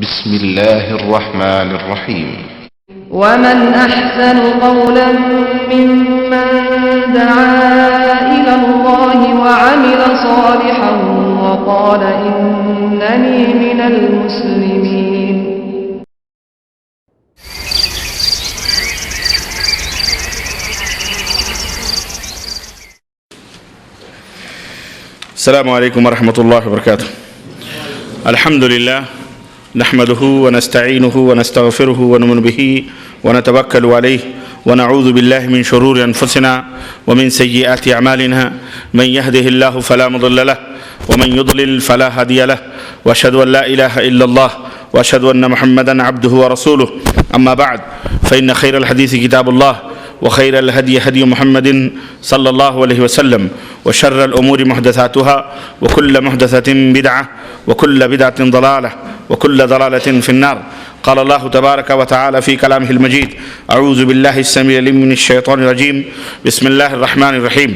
بسم الله الرحمن الرحيم ومن أحسن قولا ممن دعا إلى الله وعمل صالحا وقال إنني من المسلمين. السلام عليكم ورحمة الله وبركاته. الحمد لله نحمده ونستعينه ونستغفره ونؤمن به ونتوكل عليه ونعوذ بالله من شرور أنفسنا ومن سيئات أعمالنا، من يهده الله فلا مضل له ومن يضلل فلا هادي له، وأشهد أن لا إله إلا الله وأشهد أن محمدا عبده ورسوله. أما بعد فإن خير الحديث كتاب الله وخير الهدي هدي محمد صلى الله عليه وسلم، وشر الأمور محدثاتها وكل محدثة بدعة وكل بدعة ضلالة وكل ضلالة في النار. قال الله تبارك وتعالى في كلامه المجيد: أعوذ بالله السميع العليم من الشيطان الرجيم، بسم الله الرحمن الرحيم.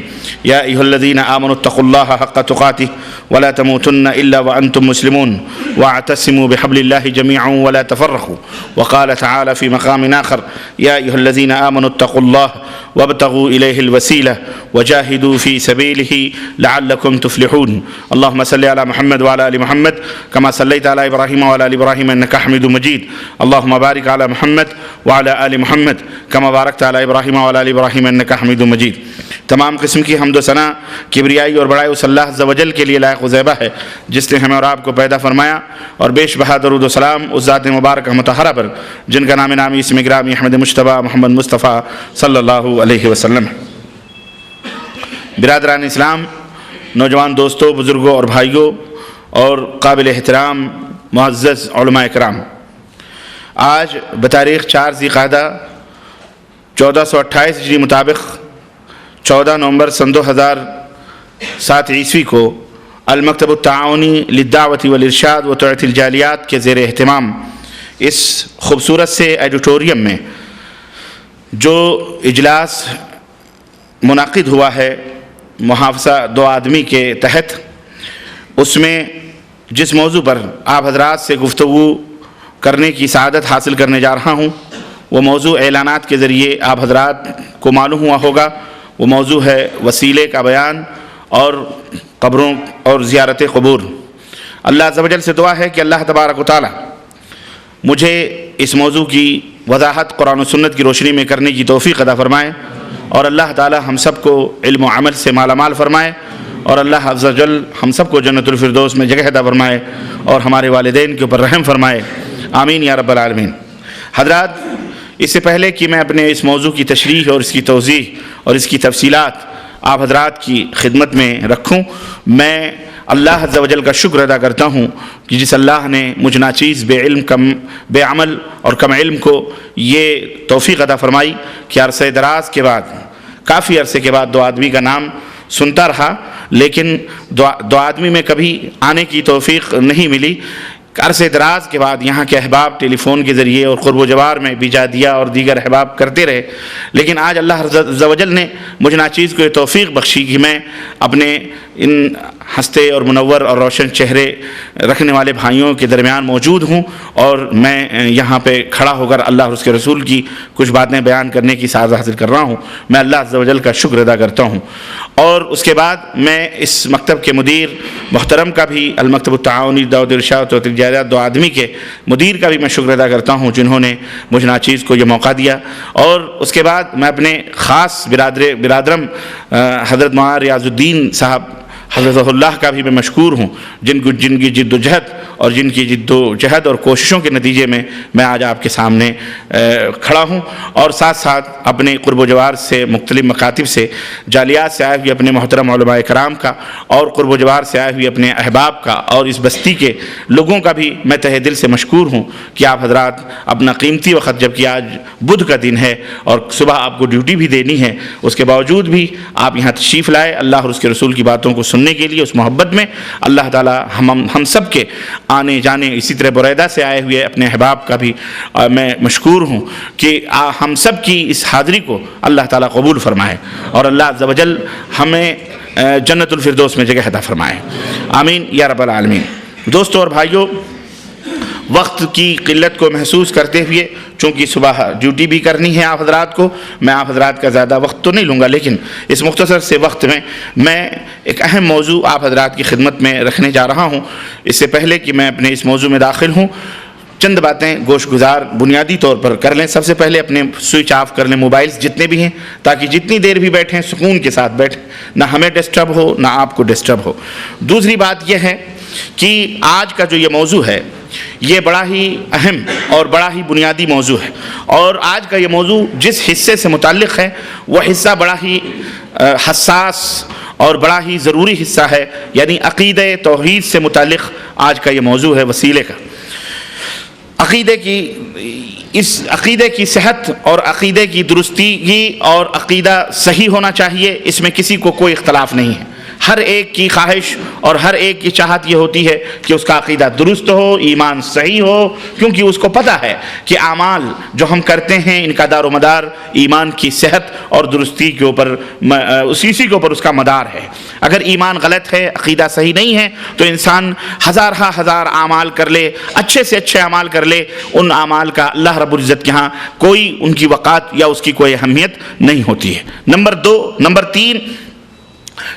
يا أيها الذين آمنوا اتقوا الله حق تقاته ولا تموتن إلا وأنتم مسلمون واعتصموا بحبل الله جميعا ولا تفرقوا. وقال تعالى في مقام آخر: يا أيها الذين آمنوا اتقوا الله وابتغوا إليه الوسيلة وجاهدوا في سبيله لعلكم تفلحون. اللهم صل على محمد وعلى آل محمد كما صليت على إبراهيم وعلى آل إبراهيم إنك حميد مجيد. اللهم بارك على محمد وعلى آل محمد كما باركت على إبراهيم وعلى آل إبراهيم إنك حميد مجيد. تمام قسم کی حمد و ثنا، کبریائی اور بڑائی اس اللہ عز و جل کے لیے لائق و زیبہ ہے جس نے ہمیں اور آپ کو پیدا فرمایا، اور بیش بہا درود و سلام اس ذات مبارکہ مطہرہ پر جن کا نام نامی اسم گرامی احمد مجتبیٰ محمد مصطفیٰ صلی اللہ علیہ وسلم. برادران اسلام، نوجوان دوستوں، بزرگوں اور بھائیوں اور قابل احترام معزز علماء کرام، آج بتاریخ 4 ذی القعدہ 1428 ہجری مطابق 14 نومبر سن 2007 عیسوی کو المکتب التعاونی للدعوت والارشاد و توعیۃ الجالیات کے زیر اہتمام اس خوبصورت سے ایڈیٹوریم میں جو اجلاس منعقد ہوا ہے محافظہ 2 آدمی کے تحت، اس میں جس موضوع پر آپ حضرات سے گفتگو کرنے کی سعادت حاصل کرنے جا رہا ہوں، وہ موضوع اعلانات کے ذریعے آپ حضرات کو معلوم ہوا ہوگا. وہ موضوع ہے وسیلے کا بیان اور قبروں اور زیارت قبور. اللہ عز و جل سے دعا ہے کہ اللہ تبارک و تعالی مجھے اس موضوع کی وضاحت قرآن و سنت کی روشنی میں کرنے کی توفیق عطا فرمائے، اور اللہ تعالی ہم سب کو علم و عمل سے مالا مال فرمائے، اور اللہ عز و جل ہم سب کو جنت الفردوس میں جگہ عطا فرمائے، اور ہمارے والدین کے اوپر رحم فرمائے، آمین یا رب العالمین. حضرات، اس سے پہلے کہ میں اپنے اس موضوع کی تشریح اور اس کی توضیح اور اس کی تفصیلات آپ حضرات کی خدمت میں رکھوں، میں اللہ عز و جل کا شکر ادا کرتا ہوں کہ جس اللہ نے مجھ ناچیز بے عمل اور کم علم کو یہ توفیق عطا فرمائی کہ عرصہ دراز کے بعد، کافی عرصے کے بعد 2 آدمی کا نام سنتا رہا، لیکن 2 آدمی میں کبھی آنے کی توفیق نہیں ملی. عرصے دراز کے بعد یہاں کے احباب ٹیلی فون کے ذریعے اور قرب و جوار میں بیجادیہ اور دیگر احباب کرتے رہے، لیکن آج اللہ عز و جل نے مجھ ناچیز کو یہ توفیق بخشی کہ میں اپنے ان ہنستے اور منور اور روشن چہرے رکھنے والے بھائیوں کے درمیان موجود ہوں، اور میں یہاں پہ کھڑا ہو کر اللہ اور اس کے رسول کی کچھ باتیں بیان کرنے کی سعادت حاصل کر رہا ہوں. میں اللہ عز و جل کا شکر ادا کرتا ہوں. اور اس کے بعد میں اس مکتب کے مدیر محترم کا بھی، المکتب التعاونی للدعوت والارشاد و توعیۃ الجالیات 2 آدمی کے مدیر کا بھی میں شکر ادا کرتا ہوں جنہوں نے مجھ ناچیز کو یہ موقع دیا. اور اس کے بعد میں اپنے خاص برادرم حضرت مولانا ریاض الدین صاحب حضرت اللہ کا بھی میں مشکور ہوں، جن کی جد و جہد اور جن کی جد و جہد اور کوششوں کے نتیجے میں آج آپ کے سامنے کھڑا ہوں. اور ساتھ ساتھ اپنے قرب و جوار سے، مختلف مکاتب سے، جالیات سے آئے ہوئے اپنے محترم علماء کرام کا، اور قرب و جوار سے آئے ہوئے اپنے احباب کا، اور اس بستی کے لوگوں کا بھی میں تہہ دل سے مشکور ہوں کہ آپ حضرات اپنا قیمتی وقت، جبکہ آج بدھ کا دن ہے اور صبح آپ کو ڈیوٹی بھی دینی ہے، اس کے باوجود بھی آپ یہاں تشریف لائے اللہ اور اس کے رسول کی باتوں کو سننے کے لیے. اس محبت میں اللہ تعالی ہم سب کے آنے جانے، اسی طرح بریدہ سے آئے ہوئے اپنے احباب کا بھی میں مشکور ہوں کہ ہم سب کی اس حاضری کو اللہ تعالی قبول فرمائے، اور اللہ عز و جل ہمیں جنت الفردوس میں جگہ عطا فرمائے، آمین یا رب العالمین. دوستوں اور بھائیوں، وقت کی قلت کو محسوس کرتے ہوئے، چونکہ صبح ڈیوٹی بھی کرنی ہے آپ حضرات کو، میں آپ حضرات کا زیادہ وقت تو نہیں لوں گا، لیکن اس مختصر سے وقت میں ایک اہم موضوع آپ حضرات کی خدمت میں رکھنے جا رہا ہوں۔ اس سے پہلے کہ میں اپنے اس موضوع میں داخل ہوں، چند باتیں گوش گزار بنیادی طور پر کر لیں۔ سب سے پہلے اپنے سوئچ آف کر لیں موبائلز جتنے بھی ہیں، تاکہ جتنی دیر بھی بیٹھیں سکون کے ساتھ بیٹھیں، نہ ہمیں ڈسٹرب ہو نہ آپ کو ڈسٹرب ہو۔ دوسری بات یہ ہے کہ آج کا جو یہ موضوع ہے یہ بڑا ہی اہم اور بڑا ہی بنیادی موضوع ہے، اور آج کا یہ موضوع جس حصے سے متعلق ہے وہ حصہ بڑا ہی حساس اور بڑا ہی ضروری حصہ ہے، یعنی عقیدہ توحید سے متعلق آج کا یہ موضوع ہے وسیلے کا۔ اس عقیدے کی صحت اور عقیدے کی درستگی اور عقیدہ صحیح ہونا چاہیے، اس میں کسی کو کوئی اختلاف نہیں ہے۔ ہر ایک کی خواہش اور ہر ایک کی چاہت یہ ہوتی ہے کہ اس کا عقیدہ درست ہو، ایمان صحیح ہو، کیونکہ اس کو پتہ ہے کہ اعمال جو ہم کرتے ہیں ان کا دار و مدار ایمان کی صحت اور درستی کے اوپر، اسی کے اوپر اس کا مدار ہے۔ اگر ایمان غلط ہے، عقیدہ صحیح نہیں ہے، تو انسان ہزار اعمال کر لے، اچھے سے اچھے اعمال کر لے، ان اعمال کا اللہ رب العزت کے ہاں کوئی ان کی وقعت یا اس کی کوئی اہمیت نہیں ہوتی ہے۔ نمبر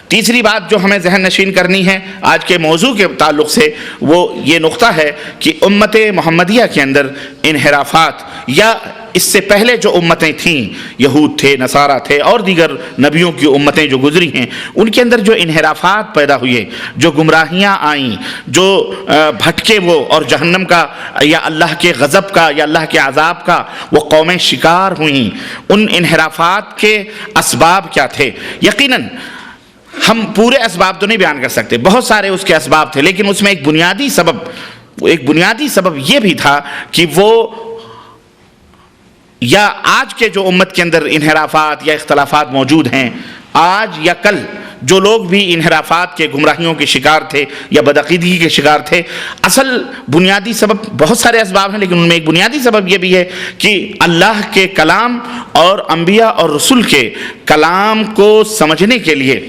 تیسری بات جو ہمیں ذہن نشین کرنی ہے آج کے موضوع کے تعلق سے، وہ یہ نقطہ ہے کہ امت محمدیہ کے اندر انحرافات، یا اس سے پہلے جو امتیں تھیں، یہود تھے، نصارہ تھے اور دیگر نبیوں کی امتیں جو گزری ہیں، ان کے اندر جو انحرافات پیدا ہوئے، جو گمراہیاں آئیں، جو بھٹکے وہ اور جہنم کا یا اللہ کے غضب کا یا اللہ کے عذاب کا وہ قومیں شکار ہوئیں، ان انحرافات کے اسباب کیا تھے؟ یقیناً ہم پورے اسباب تو نہیں بیان کر سکتے، بہت سارے اس کے اسباب تھے، لیکن اس میں ایک بنیادی سبب یہ بھی تھا کہ وہ، یا آج کے جو امت کے اندر انحرافات یا اختلافات موجود ہیں، آج یا کل جو لوگ بھی انحرافات کے، گمراہیوں کے شکار تھے یا بدعقیدگی کے شکار تھے، اصل بنیادی سبب، بہت سارے اسباب ہیں لیکن ان میں ایک بنیادی سبب یہ بھی ہے کہ اللہ کے کلام اور انبیاء اور رسول کے کلام کو سمجھنے کے لیے،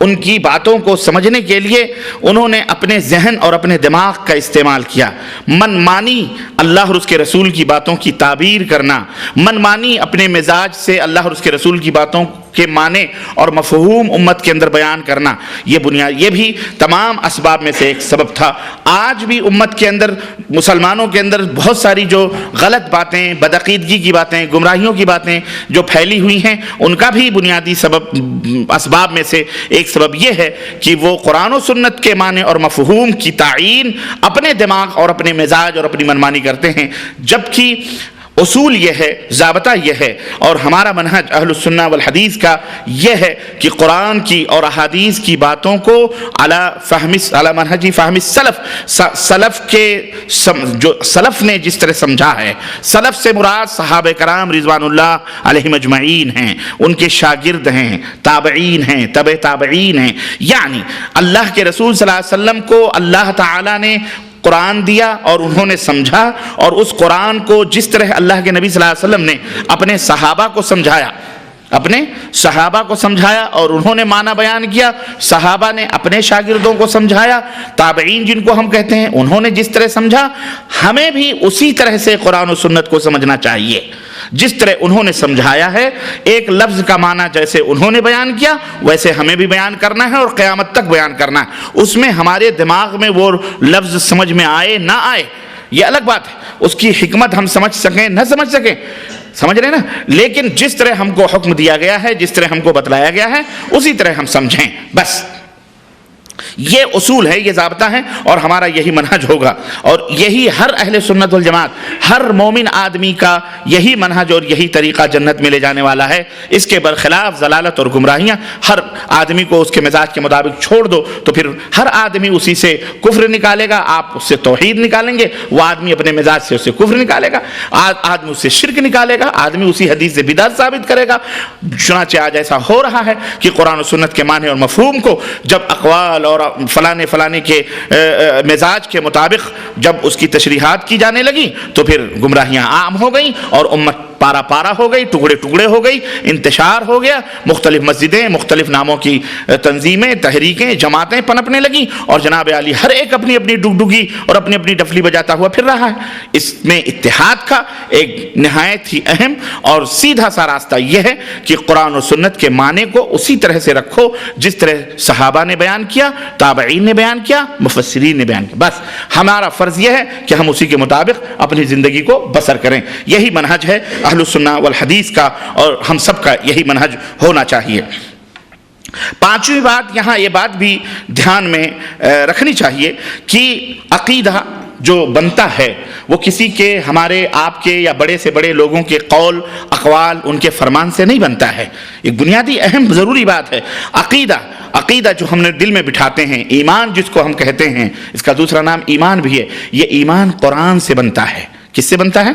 ان کی باتوں کو سمجھنے کے لیے انہوں نے اپنے ذہن اور اپنے دماغ کا استعمال کیا۔ من مانی اللہ اور اس کے رسول کی باتوں کی تعبیر کرنا، من مانی اپنے مزاج سے اللہ اور اس کے رسول کی باتوں کے معنی اور مفہوم امت کے اندر بیان کرنا، یہ بھی تمام اسباب میں سے ایک سبب تھا۔ آج بھی امت کے اندر، مسلمانوں کے اندر بہت ساری جو غلط باتیں، بدعقیدگی کی باتیں، گمراہیوں کی باتیں جو پھیلی ہوئی ہیں، ان کا بھی بنیادی اسباب میں سے ایک سبب یہ ہے کہ وہ قرآن و سنت کے معنی اور مفہوم کی تعیین اپنے دماغ اور اپنے مزاج اور اپنی منمانی کرتے ہیں، جبکہ اصول یہ ہے، ضابطہ یہ ہے، اور ہمارا منہج اہل السنہ والحدیث کا یہ ہے کہ قرآن کی اور احادیث کی باتوں کو علی منہج فہم سلف نے جس طرح سمجھا ہے، سلف سے مراد صحابہ کرام رضوان اللہ علیہم اجمعین ہیں، ان کے شاگرد ہیں، تابعین ہیں، تبع تابعین ہیں، یعنی اللہ کے رسول صلی اللہ علیہ وسلم کو اللہ تعالی نے قرآن دیا اور انہوں نے سمجھا، اور اس قرآن کو جس طرح اللہ کے نبی صلی اللہ علیہ وسلم نے اپنے صحابہ کو سمجھایا اور انہوں نے معنی بیان کیا، صحابہ نے اپنے شاگردوں کو سمجھایا، تابعین جن کو ہم کہتے ہیں انہوں نے جس طرح سمجھا، ہمیں بھی اسی طرح سے قرآن و سنت کو سمجھنا چاہیے جس طرح انہوں نے سمجھایا ہے۔ ایک لفظ کا معنی جیسے انہوں نے بیان کیا ویسے ہمیں بھی بیان کرنا ہے اور قیامت تک بیان کرنا ہے۔ اس میں ہمارے دماغ میں وہ لفظ سمجھ میں آئے نہ آئے یہ الگ بات ہے، اس کی حکمت ہم سمجھ سکیں نہ سمجھ سکیں، سمجھ رہے نا، لیکن جس طرح ہم کو حکم دیا گیا ہے، جس طرح ہم کو بتلایا گیا ہے، اسی طرح ہم سمجھیں بس۔ یہ اصول ہے، یہ ضابطہ ہے، اور ہمارا یہی منہج ہوگا، اور یہی ہر اہل سنت والجماعت، ہر مومن آدمی کا یہی منہج اور یہی طریقہ جنت میں لے جانے والا ہے۔ اس کے برخلاف ضلالت اور گمراہیاں، ہر آدمی کو اس کے مزاج کے مطابق چھوڑ دو تو پھر ہر آدمی اسی سے کفر نکالے گا، آپ اس سے توحید نکالیں گے، وہ آدمی اپنے مزاج سے اسے کفر نکالے گا، آدمی اس سے شرک نکالے گا، آدمی اسی حدیث سے بدعت ثابت کرے گا۔ چنانچہ آج ایسا ہو رہا ہے کہ قرآن و سنت کے معنی اور مفہوم کو جب اقوال اور فلانے کے مزاج کے مطابق جب اس کی تشریحات کی جانے لگی تو پھر گمراہیاں عام ہو گئیں اور امت پارا پارا ہو گئی، ٹکڑے ٹکڑے ہو گئی، انتشار ہو گیا، مختلف مسجدیں، مختلف ناموں کی تنظیمیں، تحریکیں، جماعتیں پنپنے لگیں، اور جناب علی ہر ایک اپنی اپنی ڈگڈگی اور اپنی اپنی ڈفلی بجاتا ہوا پھر رہا ہے۔ اس میں اتحاد کا ایک نہایت ہی اہم اور سیدھا سا راستہ یہ ہے کہ قرآن و سنت کے معنی کو اسی طرح سے رکھو جس طرح صحابہ نے بیان کیا، تابعین نے بیان کیا، مفسرین نے بیان کیا۔ بس ہمارا فرض یہ ہے کہ ہم اسی کے مطابق اپنی زندگی کو بسر کریں۔ یہی منہج ہے اہل السنہ والحدیث کا، اور ہم سب کا یہی منہج ہونا چاہیے۔ پانچویں بات، یہاں یہ بات بھی دھیان میں رکھنی چاہیے کہ عقیدہ جو بنتا ہے وہ کسی کے، ہمارے آپ کے یا بڑے سے بڑے لوگوں کے قول اقوال، ان کے فرمان سے نہیں بنتا ہے۔ ایک بنیادی اہم ضروری بات ہے عقیدہ جو ہم نے دل میں بٹھاتے ہیں، ایمان جس کو ہم کہتے ہیں، اس کا دوسرا نام ایمان بھی ہے۔ یہ ایمان قرآن سے بنتا ہے۔ کس سے بنتا ہے؟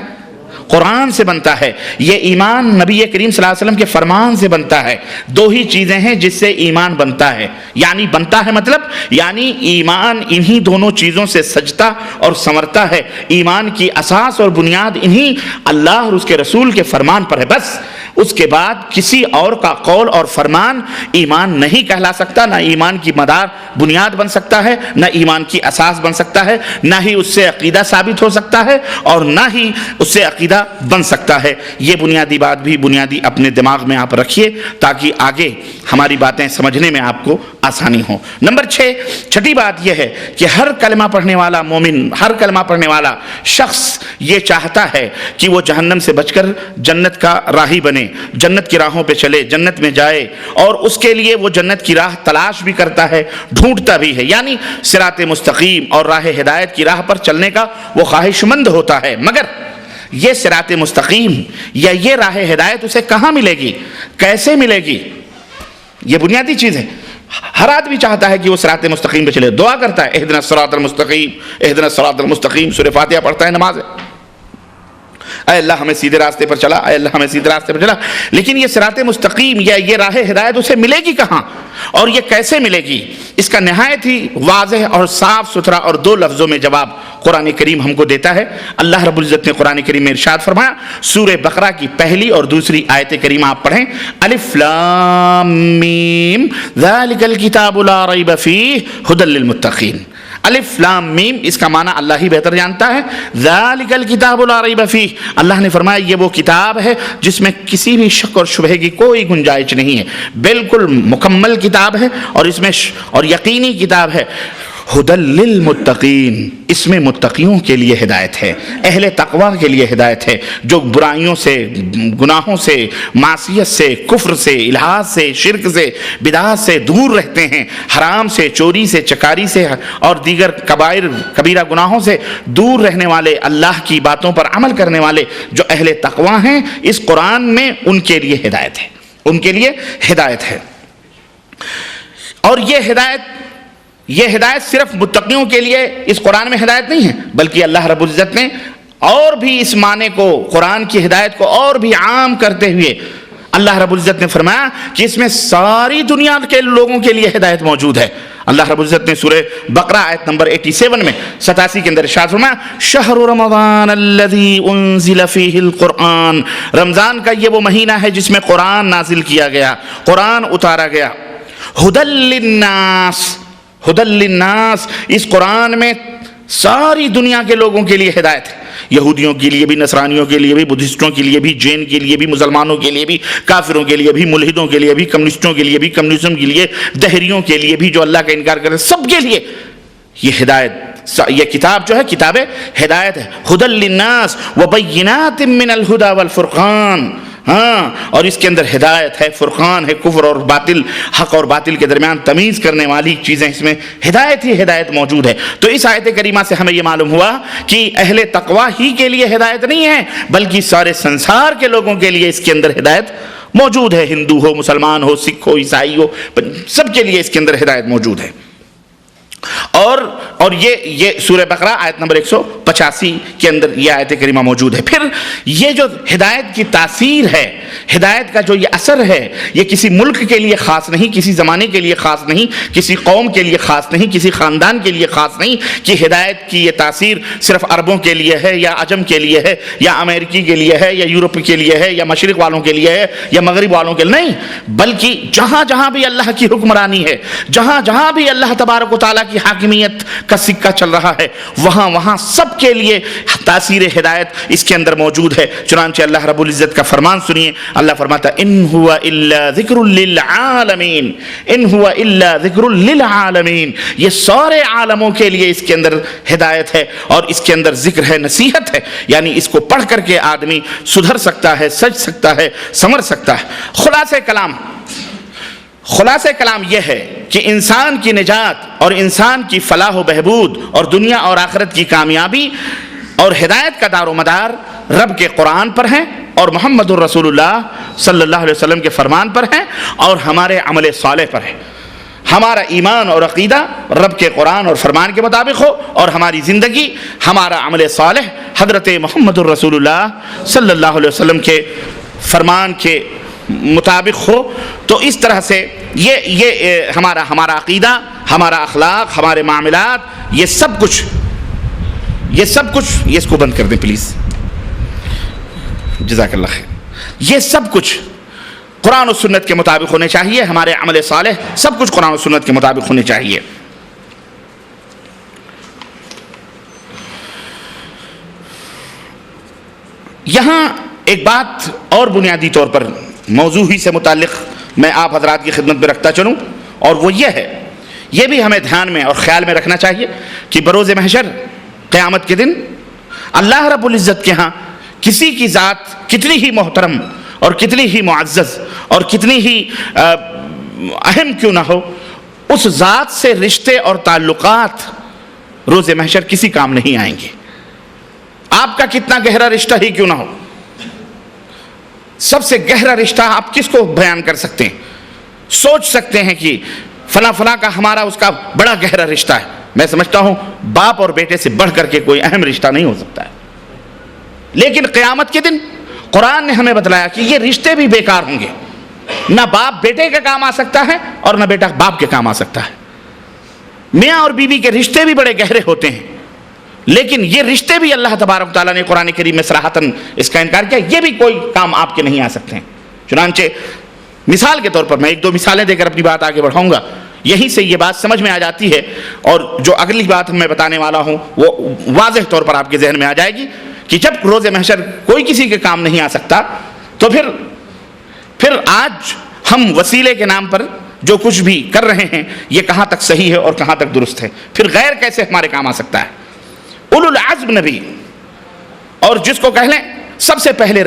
قرآن سے بنتا ہے۔ یہ ایمان نبی کریم صلی اللہ علیہ وسلم کے فرمان سے بنتا ہے۔ دو ہی چیزیں ہیں جس سے ایمان بنتا ہے، یعنی بنتا ہے مطلب یعنی ایمان انہی دونوں چیزوں سے سجتا اور سنورتا ہے۔ ایمان کی اساس اور بنیاد انہی اللہ اور اس کے رسول کے فرمان پر ہے۔ بس اس کے بعد کسی اور کا قول اور فرمان ایمان نہیں کہلا سکتا، نہ ایمان کی مدار بنیاد بن سکتا ہے، نہ ایمان کی اساس بن سکتا ہے، نہ ہی اس سے عقیدہ ثابت ہو سکتا ہے، اور نہ ہی اس سے عقیدہ بن سکتا ہے۔ یہ بنیادی بات بھی بنیادی اپنے دماغ میں آپ رکھیے تاکہ آگے ہماری باتیں سمجھنے میں آپ کو آسانی ہو۔ نمبر 6، چھٹی بات یہ ہے کہ ہر کلمہ پڑھنے والا مومن، ہر کلمہ پڑھنے والا شخص یہ چاہتا ہے کہ وہ جہنم سے بچ کر جنت کا راہی بنے، جنت کی راہوں پہ چلے، جنت میں جائے، اور اس کے لیے وہ جنت کی راہ تلاش بھی کرتا ہے، ڈھونڈتا بھی ہے، یعنی صراط مستقیم اور راہ ہدایت کی راہ پر چلنے کا وہ خواہش مند ہوتا ہے۔ مگر یہ صراط مستقیم یا یہ راہ ہدایت اسے کہاں ملے گی، کیسے ملے گی؟ یہ بنیادی چیز ہے۔ ہر آدمی چاہتا ہے کہ وہ صراط مستقیم پہ چلے، دعا کرتا ہے اہدنا الصراط المستقیم، اہدنا الصراط المستقیم، سورہ فاتحہ پڑھتا ہے نماز ہے، اے اللہ ہمیں سیدھے راستے پر چلا، اے اللہ ہمیں سیدھے راستے پر چلا۔ لیکن یہ صراط مستقیم یا یہ راہ ہدایت اسے ملے گی کہاں، اور یہ کیسے ملے گی؟ اس کا نہایت ہی واضح اور صاف ستھرا اور دو لفظوں میں جواب قرآن کریم ہم کو دیتا ہے۔ اللہ رب العزت نے قرآن کریم میں ارشاد فرمایا، سورہ بقرہ کی پہلی اور دوسری آیت کریمہ آپ پڑھیں، الف لام میم ذالک الکتاب لا ریب فیہ ھدی للمتقین۔ الف لام میم، اس کا معنی اللہ ہی بہتر جانتا ہے۔ ذالک الکتاب لا ریب فیہ، اللہ نے فرمایا یہ وہ کتاب ہے جس میں کسی بھی شک اور شبہ کی کوئی گنجائش نہیں ہے، بالکل مکمل کتاب ہے، اور اس میں اور یقینی کتاب ہے۔ ھدی للمتقین، اس میں متقیوں کے لیے ہدایت ہے، اہل تقوی کے لیے ہدایت ہے، جو برائیوں سے، گناہوں سے، معصیت سے، کفر سے، الحاد سے، شرک سے، بدعات سے دور رہتے ہیں، حرام سے، چوری سے، چکاری سے اور دیگر کبیرہ گناہوں سے دور رہنے والے، اللہ کی باتوں پر عمل کرنے والے جو اہل تقوی ہیں، اس قرآن میں ان کے لیے ہدایت ہے، ان کے لیے ہدایت ہے۔ اور یہ ہدایت صرف متقیوں کے لیے اس قرآن میں ہدایت نہیں ہے، بلکہ اللہ رب العزت نے اور بھی اس معنی کو، قرآن کی ہدایت کو اور بھی عام کرتے ہوئے اللہ رب العزت نے فرمایا کہ اس میں ساری دنیا کے لوگوں کے لیے ہدایت موجود ہے۔ اللہ رب العزت نے سورہ بقرہ آیت نمبر 87 میں 87 کے اندر ارشاد فرمایا، شہر رمضان الذی انزل فیہ القرآن، رمضان کا یہ وہ مہینہ ہے جس میں قرآن نازل کیا گیا، قرآن اتارا گیا، ھدی للناس، ھدی للناس، اس قرآن میں ساری دنیا کے لوگوں کے لیے ہدایت ہے، یہودیوں کے لیے بھی، نصرانیوں کے لیے بھی، بدھسٹوں کے لیے بھی، جین کے لیے بھی، مسلمانوں کے لیے بھی، کافروں کے لیے بھی، ملحدوں کے لیے بھی، کمیونسٹوں کے لیے بھی، کمیونزم کے لیے، دہریوں کے لیے بھی، جو اللہ کا انکار کرتے ہیں، سب کے لیے یہ ہدایت، یہ کتاب جو ہے کتاب ہدایت ہے۔ ھدی للناس وبینات من الھدی والفرقان، ہاں، اور اس کے اندر ہدایت ہے، فرقان ہے، کفر اور باطل، حق اور باطل کے درمیان تمیز کرنے والی چیزیں، اس میں ہدایت ہی ہدایت موجود ہے۔ تو اس آیت کریمہ سے ہمیں یہ معلوم ہوا کہ اہل تقوی ہی کے لیے ہدایت نہیں ہے، بلکہ سارے سنسار کے لوگوں کے لیے اس کے اندر ہدایت موجود ہے، ہندو ہو، مسلمان ہو، سکھ ہو، عیسائی ہو، سب کے لیے اس کے اندر ہدایت موجود ہے۔ اور یہ سورہ بقرہ آیت نمبر 185 کے اندر یہ آیت کریمہ موجود ہے۔ پھر یہ جو ہدایت کی تاثیر ہے، ہدایت کا جو یہ اثر ہے، یہ کسی ملک کے لیے خاص نہیں، کسی زمانے کے لیے خاص نہیں، کسی قوم کے لیے خاص نہیں، کسی خاندان کے لیے خاص نہیں کہ ہدایت کی یہ تاثیر صرف عربوں کے لیے ہے یا عجم کے لیے ہے یا امریکی کے لیے ہے یا یورپ کے لیے ہے یا مشرق والوں کے لیے ہے یا مغرب والوں کے لیے، نہیں، بلکہ جہاں جہاں بھی اللہ کی حکمرانی ہے، جہاں جہاں بھی اللہ تبارک و تعالیٰ کی حاکمیت کا سکہ چل رہا ہے، وہاں وہاں سب کے لیے تاثیر ہدایت اس کے اندر موجود ہے۔ چنانچہ اللہ رب العزت کا فرمان سنیے، اللہ فرماتا ہے ان هو الا ذکر للعالمین، ان هو الا ذکر للعالمین، یہ سارے عالموں کے لیے اس کے اندر ہدایت ہے اور اس کے اندر ذکر ہے، نصیحت ہے، یعنی اس کو پڑھ کر کے آدمی سدھر سکتا ہے، سج سکتا ہے، سمر سکتا ہے۔ خلاصہ کلام یہ ہے کہ انسان کی نجات اور انسان کی فلاح و بہبود اور دنیا اور آخرت کی کامیابی اور ہدایت کا دار و مدار رب کے قرآن پر ہے اور محمد الرسول اللہ صلی اللہ علیہ وسلم کے فرمان پر ہے اور ہمارے عمل صالح پر ہے۔ ہمارا ایمان اور عقیدہ رب کے قرآن اور فرمان کے مطابق ہو اور ہماری زندگی، ہمارا عمل صالح حضرت محمد الرسول اللہ صلی اللہ علیہ وسلم کے فرمان کے مطابق ہو، تو اس طرح سے یہ ہمارا عقیدہ، ہمارا اخلاق، ہمارے معاملات، یہ سب کچھ یہ اس کو بند کر دیں پلیز، جزاک اللہ خیر، یہ سب کچھ قرآن و سنت کے مطابق ہونے چاہیے، ہمارے عمل صالح سب کچھ قرآن و سنت کے مطابق ہونے چاہیے۔ یہاں ایک بات اور بنیادی طور پر موضوع ہی سے متعلق میں آپ حضرات کی خدمت میں رکھتا چلوں، اور وہ یہ ہے، یہ بھی ہمیں دھیان میں اور خیال میں رکھنا چاہیے کہ بروز محشر قیامت کے دن اللہ رب العزت کے ہاں کسی کی ذات کتنی ہی محترم اور کتنی ہی معزز اور کتنی ہی اہم کیوں نہ ہو، اس ذات سے رشتے اور تعلقات روز محشر کسی کام نہیں آئیں گے۔ آپ کا کتنا گہرا رشتہ ہی کیوں نہ ہو، سب سے گہرا رشتہ آپ کس کو بیان کر سکتے ہیں؟ سوچ سکتے ہیں کہ فلاں فلاں کا ہمارا اس کا بڑا گہرا رشتہ ہے، میں سمجھتا ہوں باپ اور بیٹے سے بڑھ کر کے کوئی اہم رشتہ نہیں ہو سکتا ہے۔ لیکن قیامت کے دن قرآن نے ہمیں بتلایا کہ یہ رشتے بھی بیکار ہوں گے، نہ باپ بیٹے کے کام آ سکتا ہے اور نہ بیٹا باپ کے کام آ سکتا ہے۔ میاں اور بیوی کے رشتے بھی بڑے گہرے ہوتے ہیں، لیکن یہ رشتے بھی اللہ تبارک تعالیٰ نے قرآن کریم میں صراحتاً اس کا انکار کیا، یہ بھی کوئی کام آپ کے نہیں آ سکتے ہیں۔ چنانچہ مثال کے طور پر میں ایک دو مثالیں دے کر اپنی بات آگے بڑھاؤں گا، یہیں سے یہ بات سمجھ میں آ جاتی ہے، اور جو اگلی بات میں بتانے والا ہوں وہ واضح طور پر آپ کے ذہن میں آ جائے گی کہ جب روز محشر کوئی کسی کے کام نہیں آ سکتا، تو پھر آج ہم وسیلے کے نام پر جو کچھ بھی کر رہے ہیں یہ کہاں تک صحیح ہے اور کہاں تک درست ہے، پھر غیر کیسے ہمارے کام آ سکتا ہے۔ اولو العزم نبی، اور جس کو کہہ لیں سب سے پہلے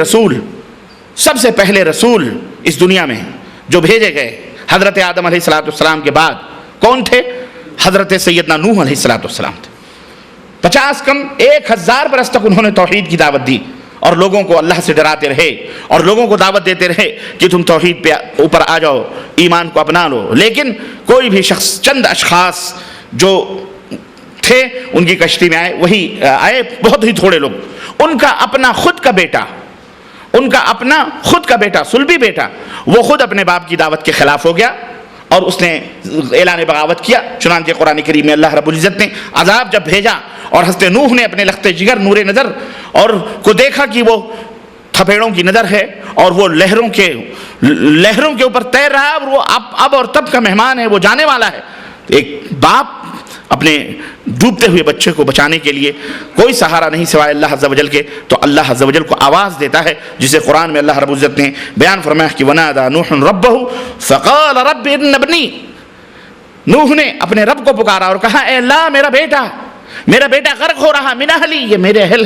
رسول اس دنیا میں جو بھیجے گئے حضرت آدم علیہ السلام کے بعد کون تھے؟ حضرت سیدنا نوح علیہ السلام تھے۔ 50 کم 1000 برس تک انہوں نے توحید کی دعوت دی اور لوگوں کو اللہ سے ڈراتے رہے اور لوگوں کو دعوت دیتے رہے کہ تم توحید پہ اوپر آ جاؤ، ایمان کو اپنا لو۔ لیکن کوئی بھی شخص، چند اشخاص جو تھے ان کی کشتی میں آئے بہت ہی تھوڑے لوگ، ان کا اپنا خود کا بیٹا سلبی بیٹا، وہ خود اپنے باپ کی دعوت کے خلاف ہو گیا اور اس نے اعلان بغاوت کیا۔ چنانچہ قرآن کریم میں اللہ رب العزت نے عذاب جب بھیجا اور حضرت نوح نے اپنے لخت جگر نور نظر اور کو دیکھا کہ وہ تھپیڑوں کی نظر ہے اور وہ لہروں کے اوپر تیر رہا ہے اور وہ اب اور تب کا مہمان ہے، وہ جانے والا ہے۔ ایک باپ اپنے ڈوبتے ہوئے بچے کو بچانے کے لیے کوئی سہارا نہیں سوائے اللہ عز و جل کے، تو اللہ عز و جل کو آواز دیتا ہے، جسے قرآن میں اللہ رب العزت نے بیان فرمایا کہ وَنَادَى نُوحٌ رَبَّهُ فَقَالَ رَبِّ إِنَّ ابْنِي، نوح نے اپنے رب کو پکارا اور کہا اے اللہ میرا بیٹا غرق ہو رہا، من اہلی، یہ میرا اہل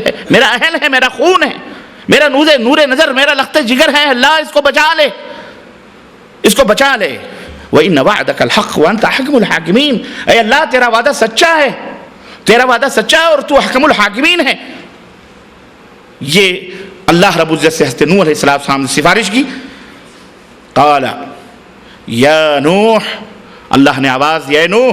ہے، میرا خون ہے، میرا نور نظر، میرا لخت جگر ہے، اللہ اس کو بچا لے۔ وَإِنَّ وَعْدَكَ الْحَقُّ وَأَنْتَ أَحْكَمُ الْحَاكِمِينَ، اے اللہ تیرا وعدہ سچا ہے اور تو احکم الحاکمین ہے۔ یہ اللہ رب العزت سے حضرت نوح علیہ السلام نے سفارش کی۔ قال یا نوح، اللہ نے آواز دیا، اے نوح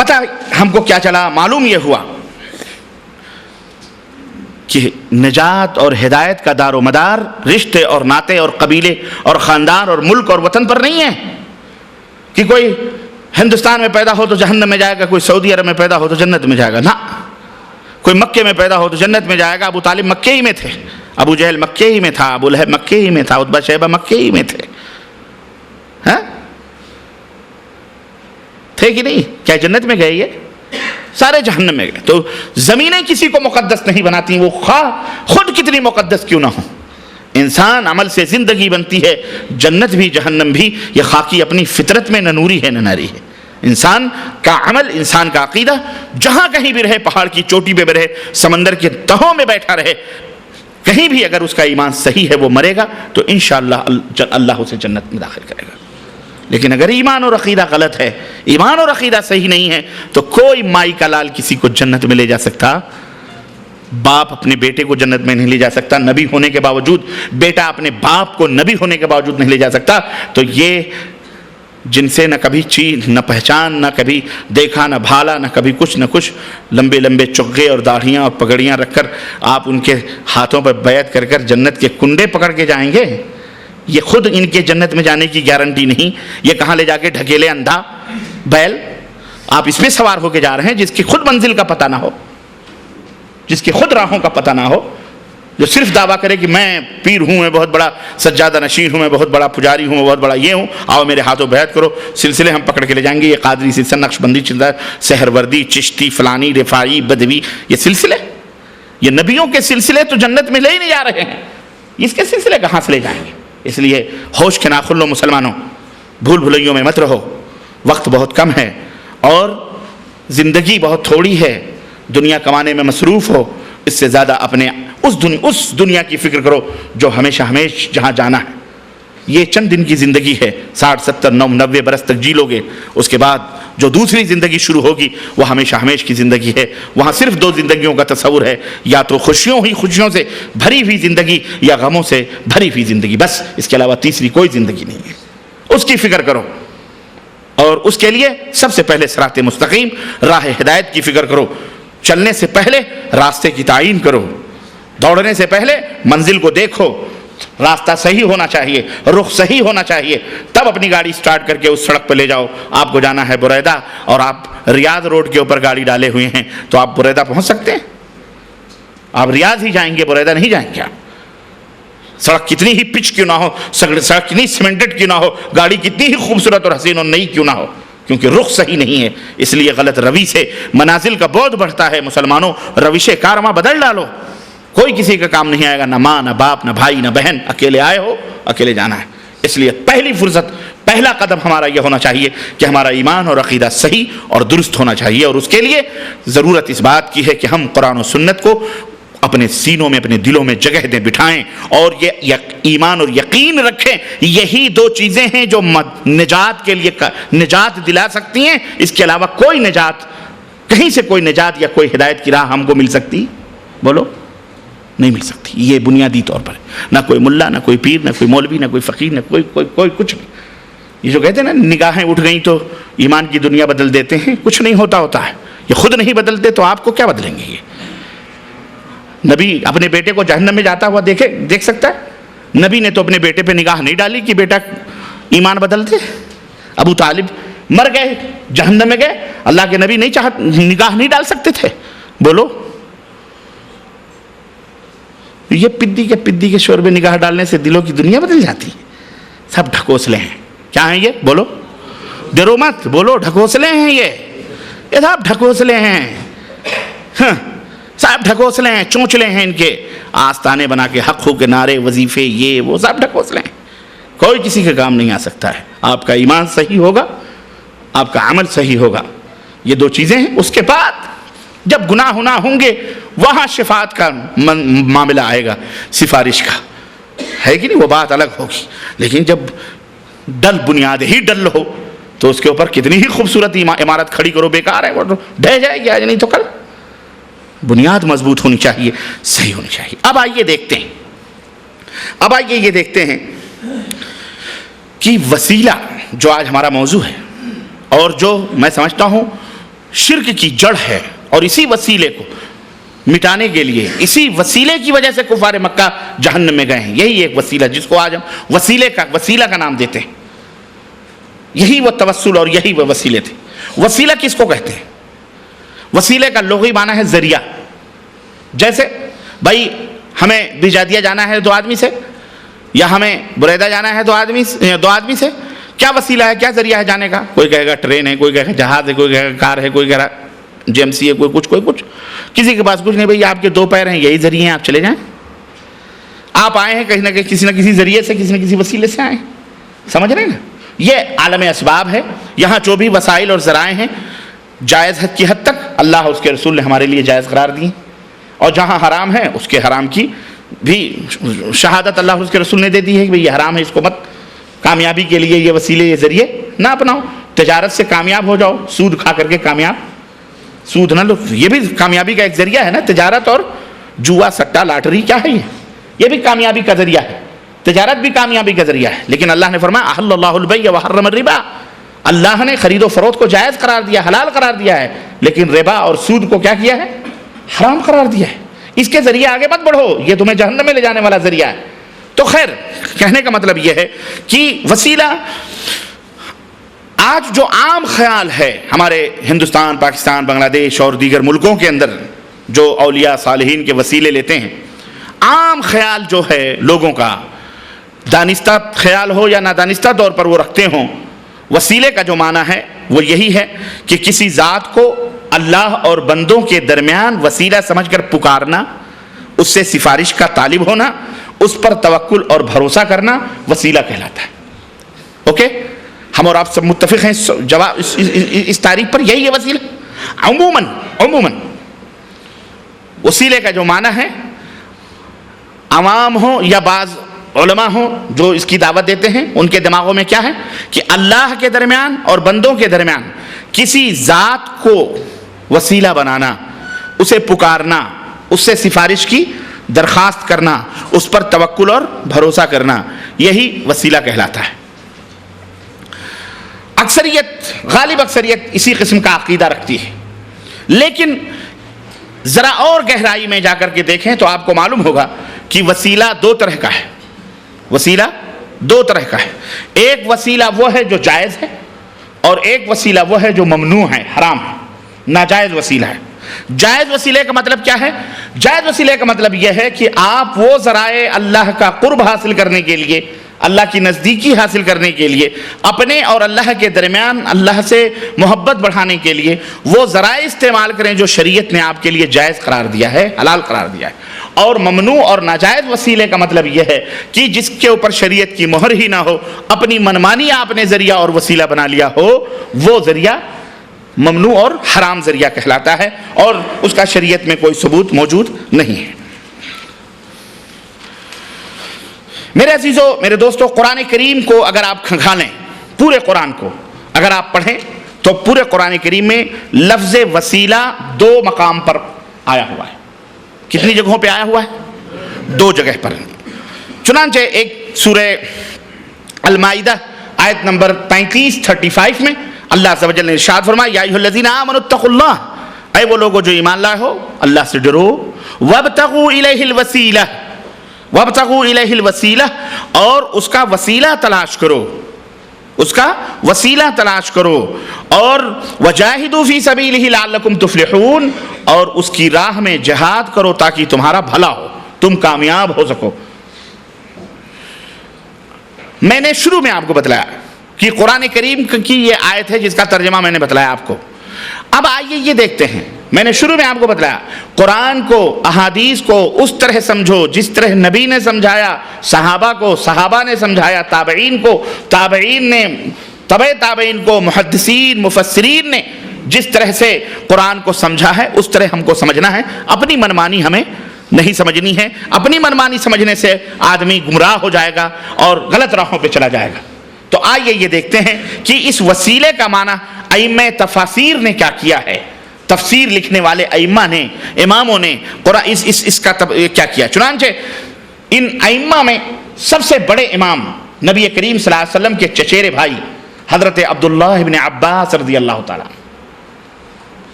پتہ ہم کو کیا چلا، معلوم یہ ہوا کہ نجات اور ہدایت کا دار و مدار رشتے اور ناطے اور قبیلے اور خاندان اور ملک اور وطن پر نہیں ہے کہ کوئی ہندوستان میں پیدا ہو تو جہنم میں جائے گا، کوئی سعودی عرب میں پیدا ہو تو جنت میں جائے گا، نہ، کوئی مکے میں پیدا ہو تو جنت میں جائے گا۔ ابو طالب مکے ہی میں تھے، ابو جہل مکے ہی میں تھا، ابو لہب مکے ہی میں تھا، عتبہ شیبہ مکے ہی میں تھے، ہاں تھے کہ نہیں؟ کیا جنت میں گئے؟ یہ سارے جہنم میں گئے۔ تو زمینیں کسی کو مقدس نہیں بناتی، وہ خواہ خود کتنی مقدس کیوں نہ ہو۔ انسان عمل سے زندگی بنتی ہے، جنت بھی جہنم بھی یہ خاکی اپنی فطرت میں نہ نوری ہے نہ ناری ہے۔ انسان کا عمل، انسان کا عقیدہ جہاں کہیں بھی رہے، پہاڑ کی چوٹی پہ بھی رہے، سمندر کے تہوں میں بیٹھا رہے، کہیں بھی اگر اس کا ایمان صحیح ہے وہ مرے گا تو انشاءاللہ اللہ اسے جنت میں داخل کرے گا۔ لیکن اگر ایمان اور عقیدہ غلط ہے، ایمان اور عقیدہ صحیح نہیں ہے، تو کوئی مائی کا لال کسی کو جنت میں لے جا سکتا، باپ اپنے بیٹے کو جنت میں نہیں لے جا سکتا، نبی ہونے کے باوجود بیٹا اپنے باپ کو نبی ہونے کے باوجود نہیں لے جا سکتا۔ تو یہ جن سے نہ کبھی چیز نہ پہچان، نہ کبھی دیکھا نہ بھالا، نہ کبھی کچھ نہ کچھ، لمبے لمبے چغے اور داڑھیاں اور پگڑیاں رکھ کر آپ ان کے ہاتھوں پر بیعت کر کر جنت کے کنڈے پکڑ کے جائیں گے، یہ خود ان کے جنت میں جانے کی گارنٹی نہیں۔ یہ کہاں لے جا کے ڈھکیلے اندھا بیل، آپ اس پہ سوار ہو کے جا رہے ہیں جس کی خود منزل کا پتہ نہ ہو، جس کی خود راہوں کا پتہ نہ ہو، جو صرف دعویٰ کرے کہ میں پیر ہوں، میں بہت بڑا سجادہ نشین ہوں، میں بہت بڑا پجاری ہوں، میں بہت بڑا یہ ہوں، آؤ میرے ہاتھوں بیعت کرو، سلسلے ہم پکڑ کے لے جائیں گے۔ یہ قادری سلسلہ، نقشبندی چل رہا ہے، سہروردی، چشتی، فلانی، رفاعی، بدوی، یہ سلسلے، یہ نبیوں کے سلسلے تو جنت میں لے ہی نہیں جا رہے ہیں، اس کے سلسلے کہاں سے لے جائیں گے؟ اس لیے ہوش کے ناخن لو مسلمانوں، بھول بھلائیوں میں مت رہو، وقت بہت کم ہے اور زندگی بہت تھوڑی ہے، دنیا کمانے میں مصروف ہو، اس سے زیادہ اپنے اس دنیا کی فکر کرو جو ہمیشہ جہاں جانا ہے۔ یہ چند دن کی زندگی ہے، 60 70 90 برس تک جی لو گے، اس کے بعد جو دوسری زندگی شروع ہوگی وہ ہمیشہ کی زندگی ہے۔ وہاں صرف 2 زندگیوں کا تصور ہے، یا تو خوشیوں سے بھری ہوئی زندگی یا غموں سے بھری ہوئی زندگی، بس اس کے علاوہ تیسری کوئی زندگی نہیں ہے۔ اس کی فکر کرو اور اس کے لیے سب سے پہلے صراط مستقیم، راہ ہدایت کی فکر کرو۔ چلنے سے پہلے راستے کی تعین کرو، دوڑنے سے پہلے منزل کو دیکھو، راستہ صحیح ہونا چاہیے، رخ صحیح ہونا چاہیے، تب اپنی گاڑی سٹارٹ کر کے اس سڑک پہ لے جاؤ۔ آپ کو جانا ہے بریدہ اور آپ ریاض روڈ کے اوپر گاڑی ڈالے ہوئے ہیں تو آپ بریدہ پہنچ سکتے ہیں؟ آپ ریاض ہی جائیں گے، بریدہ نہیں جائیں گے۔ سڑک کتنی ہی پچ کیوں نہ ہو، سڑک کتنی سیمنٹڈ کیوں نہ ہو، گاڑی کتنی ہی خوبصورت اور حسین اور نئی کیوں نہ ہو، کیونکہ رخ صحیح نہیں ہے۔ اس لیے غلط روی سے منازل کا بعد بڑھتا ہے۔ مسلمانوں، روش کارواں بدل ڈالو، کوئی کسی کا کام نہیں آئے گا، نہ ماں نہ باپ نہ بھائی نہ بہن، اکیلے آئے ہو اکیلے جانا ہے۔ اس لیے پہلی فرصت، پہلا قدم ہمارا یہ ہونا چاہیے کہ ہمارا ایمان اور عقیدہ صحیح اور درست ہونا چاہیے، اور اس کے لیے ضرورت اس بات کی ہے کہ ہم قرآن و سنت کو اپنے سینوں میں، اپنے دلوں میں جگہ دیں، بٹھائیں، اور یہ ایمان اور یقین رکھیں۔ یہی 2 چیزیں ہیں جو نجات کے لیے نجات دلا سکتی ہیں۔ اس کے علاوہ کوئی نجات، کہیں سے کوئی نجات یا کوئی ہدایت کی راہ ہم کو مل سکتی؟ بولو، نہیں مل سکتی۔ یہ بنیادی طور پر نہ کوئی ملا، نہ کوئی پیر، نہ کوئی مولوی، نہ کوئی فقیر، نہ کوئی کچھ نہیں۔ یہ جو کہتے ہیں نا نگاہیں اٹھ گئیں تو ایمان کی دنیا بدل دیتے ہیں، کچھ نہیں ہوتا ہے۔ یہ خود نہیں بدلتے تو آپ کو کیا بدلیں گے؟ یہ نبی اپنے بیٹے کو جہنم میں جاتا ہوا دیکھ سکتا ہے؟ نبی نے تو اپنے بیٹے پہ نگاہ نہیں ڈالی کہ بیٹا ایمان بدل دے۔ ابو طالب مر گئے، جہنم میں گئے، اللہ کے نبی نگاہ نہیں ڈال سکتے تھے؟ بولو، یہ پدی کے شور میں نگاہ ڈالنے سے دلوں کی دنیا بدل جاتی ہے۔ سب ڈھکوسلے ہیں۔ کیا ہیں یہ؟ بولو، ڈرو مت، بولو، ڈھکوسلے ہیں یہ سب ڈھکوسلے ہیں، سب ڈھکوسلے ہیں، چونچلے ہیں، ان کے آستانے بنا کے حق ہو کے نعرے، وظیفے، یہ وہ سب ڈھکوسلے ہیں، کوئی کسی کا کام نہیں آ سکتا ہے۔ آپ کا ایمان صحیح ہوگا، آپ کا عمل صحیح ہوگا، یہ 2 چیزیں ہیں۔ اس کے بعد جب گناہ ہونا ہوں گے وہاں شفاعت کا معاملہ آئے گا، سفارش کا، ہے کہ نہیں؟ وہ بات الگ ہوگی۔ لیکن جب بنیاد ہی ڈل ہو تو اس کے اوپر کتنی ہی خوبصورت عمارت کھڑی کرو، بیکار ہے، وہ ڈھہ جائے گی آج نہیں تو کل۔ بنیاد مضبوط ہونی چاہیے، صحیح ہونی چاہیے۔ اب آئیے یہ دیکھتے ہیں کہ وسیلہ جو آج ہمارا موضوع ہے، اور جو میں سمجھتا ہوں شرک کی جڑ ہے، اور اسی وسیلے کو مٹانے کے لیے، اسی وسیلے کی وجہ سے کفار مکہ جہنم میں گئے ہیں. یہی ایک وسیلہ جس کو آج ہم وسیلہ کا نام دیتے ہیں. یہی وہ توسل اور یہی وہ وسیلے تھے. وسیلہ کس کو کہتے ہیں؟ وسیلے کا لغوی معنی ہے ذریعہ. جیسے بھائی ہمیں بیجادیہ جانا ہے 2 آدمی سے، یا ہمیں بریدہ جانا ہے 2 آدمی سے، کیا وسیلہ ہے، کیا ذریعہ ہے جانے کا؟ کوئی کہے گا ٹرین ہے، کوئی کہے گا جہاز ہے، کوئی کہے گا کار ہے، کوئی کہے گا GMC ہے، کوئی کچھ. کسی کے پاس کچھ نہیں. بھائی آپ کے 2 پیر ہیں، یہی ذریعے ہیں، آپ چلے جائیں. آپ آئے ہیں کہیں نہ کہیں، کسی نہ کسی ذریعے سے، کسی نہ کسی وسیلے سے آئے ہیں. سمجھ رہے ہیں نا؟ یہ عالم اسباب ہے. یہاں جو بھی وسائل اور ذرائع ہیں جائز حد کی حد تک اللہ اور اس کے رسول نے ہمارے لیے جائز قرار دی، اور جہاں حرام ہے اس کے حرام کی بھی شہادت اللہ اور اس کے رسول نے دے دی ہے کہ یہ حرام ہے، اس کو مت، کامیابی کے لیے یہ وسیلے یہ ذریعے نہ اپناؤ. تجارت سے کامیاب ہو جاؤ، سود کھا کر کے کامیاب، سود نہ لو. یہ بھی کامیابی کا ایک ذریعہ ہے نا. تجارت اور جوا سٹا لاٹری کیا ہے، یہ بھی کامیابی کا ذریعہ ہے. تجارت بھی کامیابی کا ذریعہ ہے. لیکن اللہ نے فرمایا احل اللہ البیع وحرم الربا، اللہ نے خرید و فروخت کو جائز قرار دیا، حلال قرار دیا ہے، لیکن ربا اور سود کو کیا کیا ہے؟ حرام قرار دیا ہے. اس کے ذریعے آگے مت بڑھو، یہ تمہیں جہنم میں لے جانے والا ذریعہ ہے. تو خیر، کہنے کا مطلب یہ ہے کہ وسیلہ آج جو عام خیال ہے ہمارے ہندوستان، پاکستان، بنگلہ دیش اور دیگر ملکوں کے اندر جو اولیاء صالحین کے وسیلے لیتے ہیں، عام خیال جو ہے لوگوں کا، دانستہ خیال ہو یا نادانستہ طور پر وہ رکھتے ہوں، وسیلے کا جو معنی ہے وہ یہی ہے کہ کسی ذات کو اللہ اور بندوں کے درمیان وسیلہ سمجھ کر پکارنا، اس سے سفارش کا طالب ہونا، اس پر توکل اور بھروسہ کرنا وسیلہ کہلاتا ہے. اوکے، ہم اور آپ سب متفق ہیں اس تعریف پر. یہی ہے وسیلہ. عموماً وسیلے کا جو معنی ہے، عوام ہوں یا بعض علماء ہوں جو اس کی دعوت دیتے ہیں، ان کے دماغوں میں کیا ہے کہ اللہ کے درمیان اور بندوں کے درمیان کسی ذات کو وسیلہ بنانا، اسے پکارنا، اس سے سفارش کی درخواست کرنا، اس پر توکل اور بھروسہ کرنا، یہی وسیلہ کہلاتا ہے. غالب اکثریت اسی قسم کا عقیدہ رکھتی ہے. لیکن ذرا اور گہرائی میں جا کر کے دیکھیں تو آپ کو معلوم ہوگا کہ وسیلہ 2 طرح کا ہے. وسیلہ 2 طرح کا ہے. ایک وسیلہ وہ ہے جو جائز ہے، اور ایک وسیلہ وہ ہے جو ممنوع ہے، حرام ہے، ناجائز وسیلہ ہے. جائز وسیلے کا مطلب کیا ہے؟ جائز وسیلے کا مطلب یہ ہے کہ آپ وہ ذرائع اللہ کا قرب حاصل کرنے کے لیے، اللہ کی نزدیکی حاصل کرنے کے لیے، اپنے اور اللہ کے درمیان اللہ سے محبت بڑھانے کے لیے وہ ذرائع استعمال کریں جو شریعت نے آپ کے لیے جائز قرار دیا ہے، حلال قرار دیا ہے. اور ممنوع اور ناجائز وسیلے کا مطلب یہ ہے کہ جس کے اوپر شریعت کی مہر ہی نہ ہو، اپنی منمانی آپ نے ذریعہ اور وسیلہ بنا لیا ہو، وہ ذریعہ ممنوع اور حرام ذریعہ کہلاتا ہے، اور اس کا شریعت میں کوئی ثبوت موجود نہیں ہے. میرے عزیزو، میرے دوستو، قرآن کریم کو اگر آپ کھنگالیں، پورے قرآن کو اگر آپ پڑھیں تو پورے قرآن کریم میں لفظ وسیلہ 2 مقام پر آیا ہوا ہے. کتنی جگہوں پہ آیا ہوا ہے؟ 2 جگہ پر. چنانچہ ایک سورہ المائدہ آیت نمبر 35 میں اللہ عز و جل نے ارشاد فرمایا، یا ایھا الذین آمنوا اتقوا اللہ، اے وہ لوگو جو ایمان لائے ہو، اللہ سے ڈرو، وابتغوا الیہ الوسیلہ، وابتغوا الیہ الوسیلہ، اور اس کا وسیلہ تلاش کرو، اس کا وسیلہ تلاش کرو، اور وجاہدوا فی سبیلہ لعلکم تفلحون، اور اس کی راہ میں جہاد کرو تاکہ تمہارا بھلا ہو، تم کامیاب ہو سکو. میں نے شروع میں آپ کو بتلایا کہ قرآن کریم کی یہ آیت ہے جس کا ترجمہ میں نے بتلایا آپ کو. اب آئیے یہ دیکھتے ہیں، میں نے شروع میں آپ کو بتلایا قرآن کو، احادیث کو اس طرح سمجھو جس طرح نبی نے سمجھایا، صحابہ کو صحابہ نے سمجھایا، تابعین کو تابعین نے، تبع تابعین کو محدثین مفسرین نے جس طرح سے قرآن کو سمجھا ہے اس طرح ہم کو سمجھنا ہے. اپنی منمانی ہمیں نہیں سمجھنی ہے. اپنی منمانی سمجھنے سے آدمی گمراہ ہو جائے گا اور غلط راہوں پہ چلا جائے گا. تو آئیے یہ دیکھتے ہیں کہ اس وسیلے کا معنی ائمہ تفاسیر نے کیا کیا ہے. تفسیر لکھنے والے ائمہ نے، اماموں نے اس کا کیا کیا. چنانچہ ان ائمہ میں سب سے بڑے امام نبی کریم صلی اللہ علیہ وسلم کے چچیرے بھائی حضرت عبداللہ ابن عباس رضی اللہ تعالیٰ.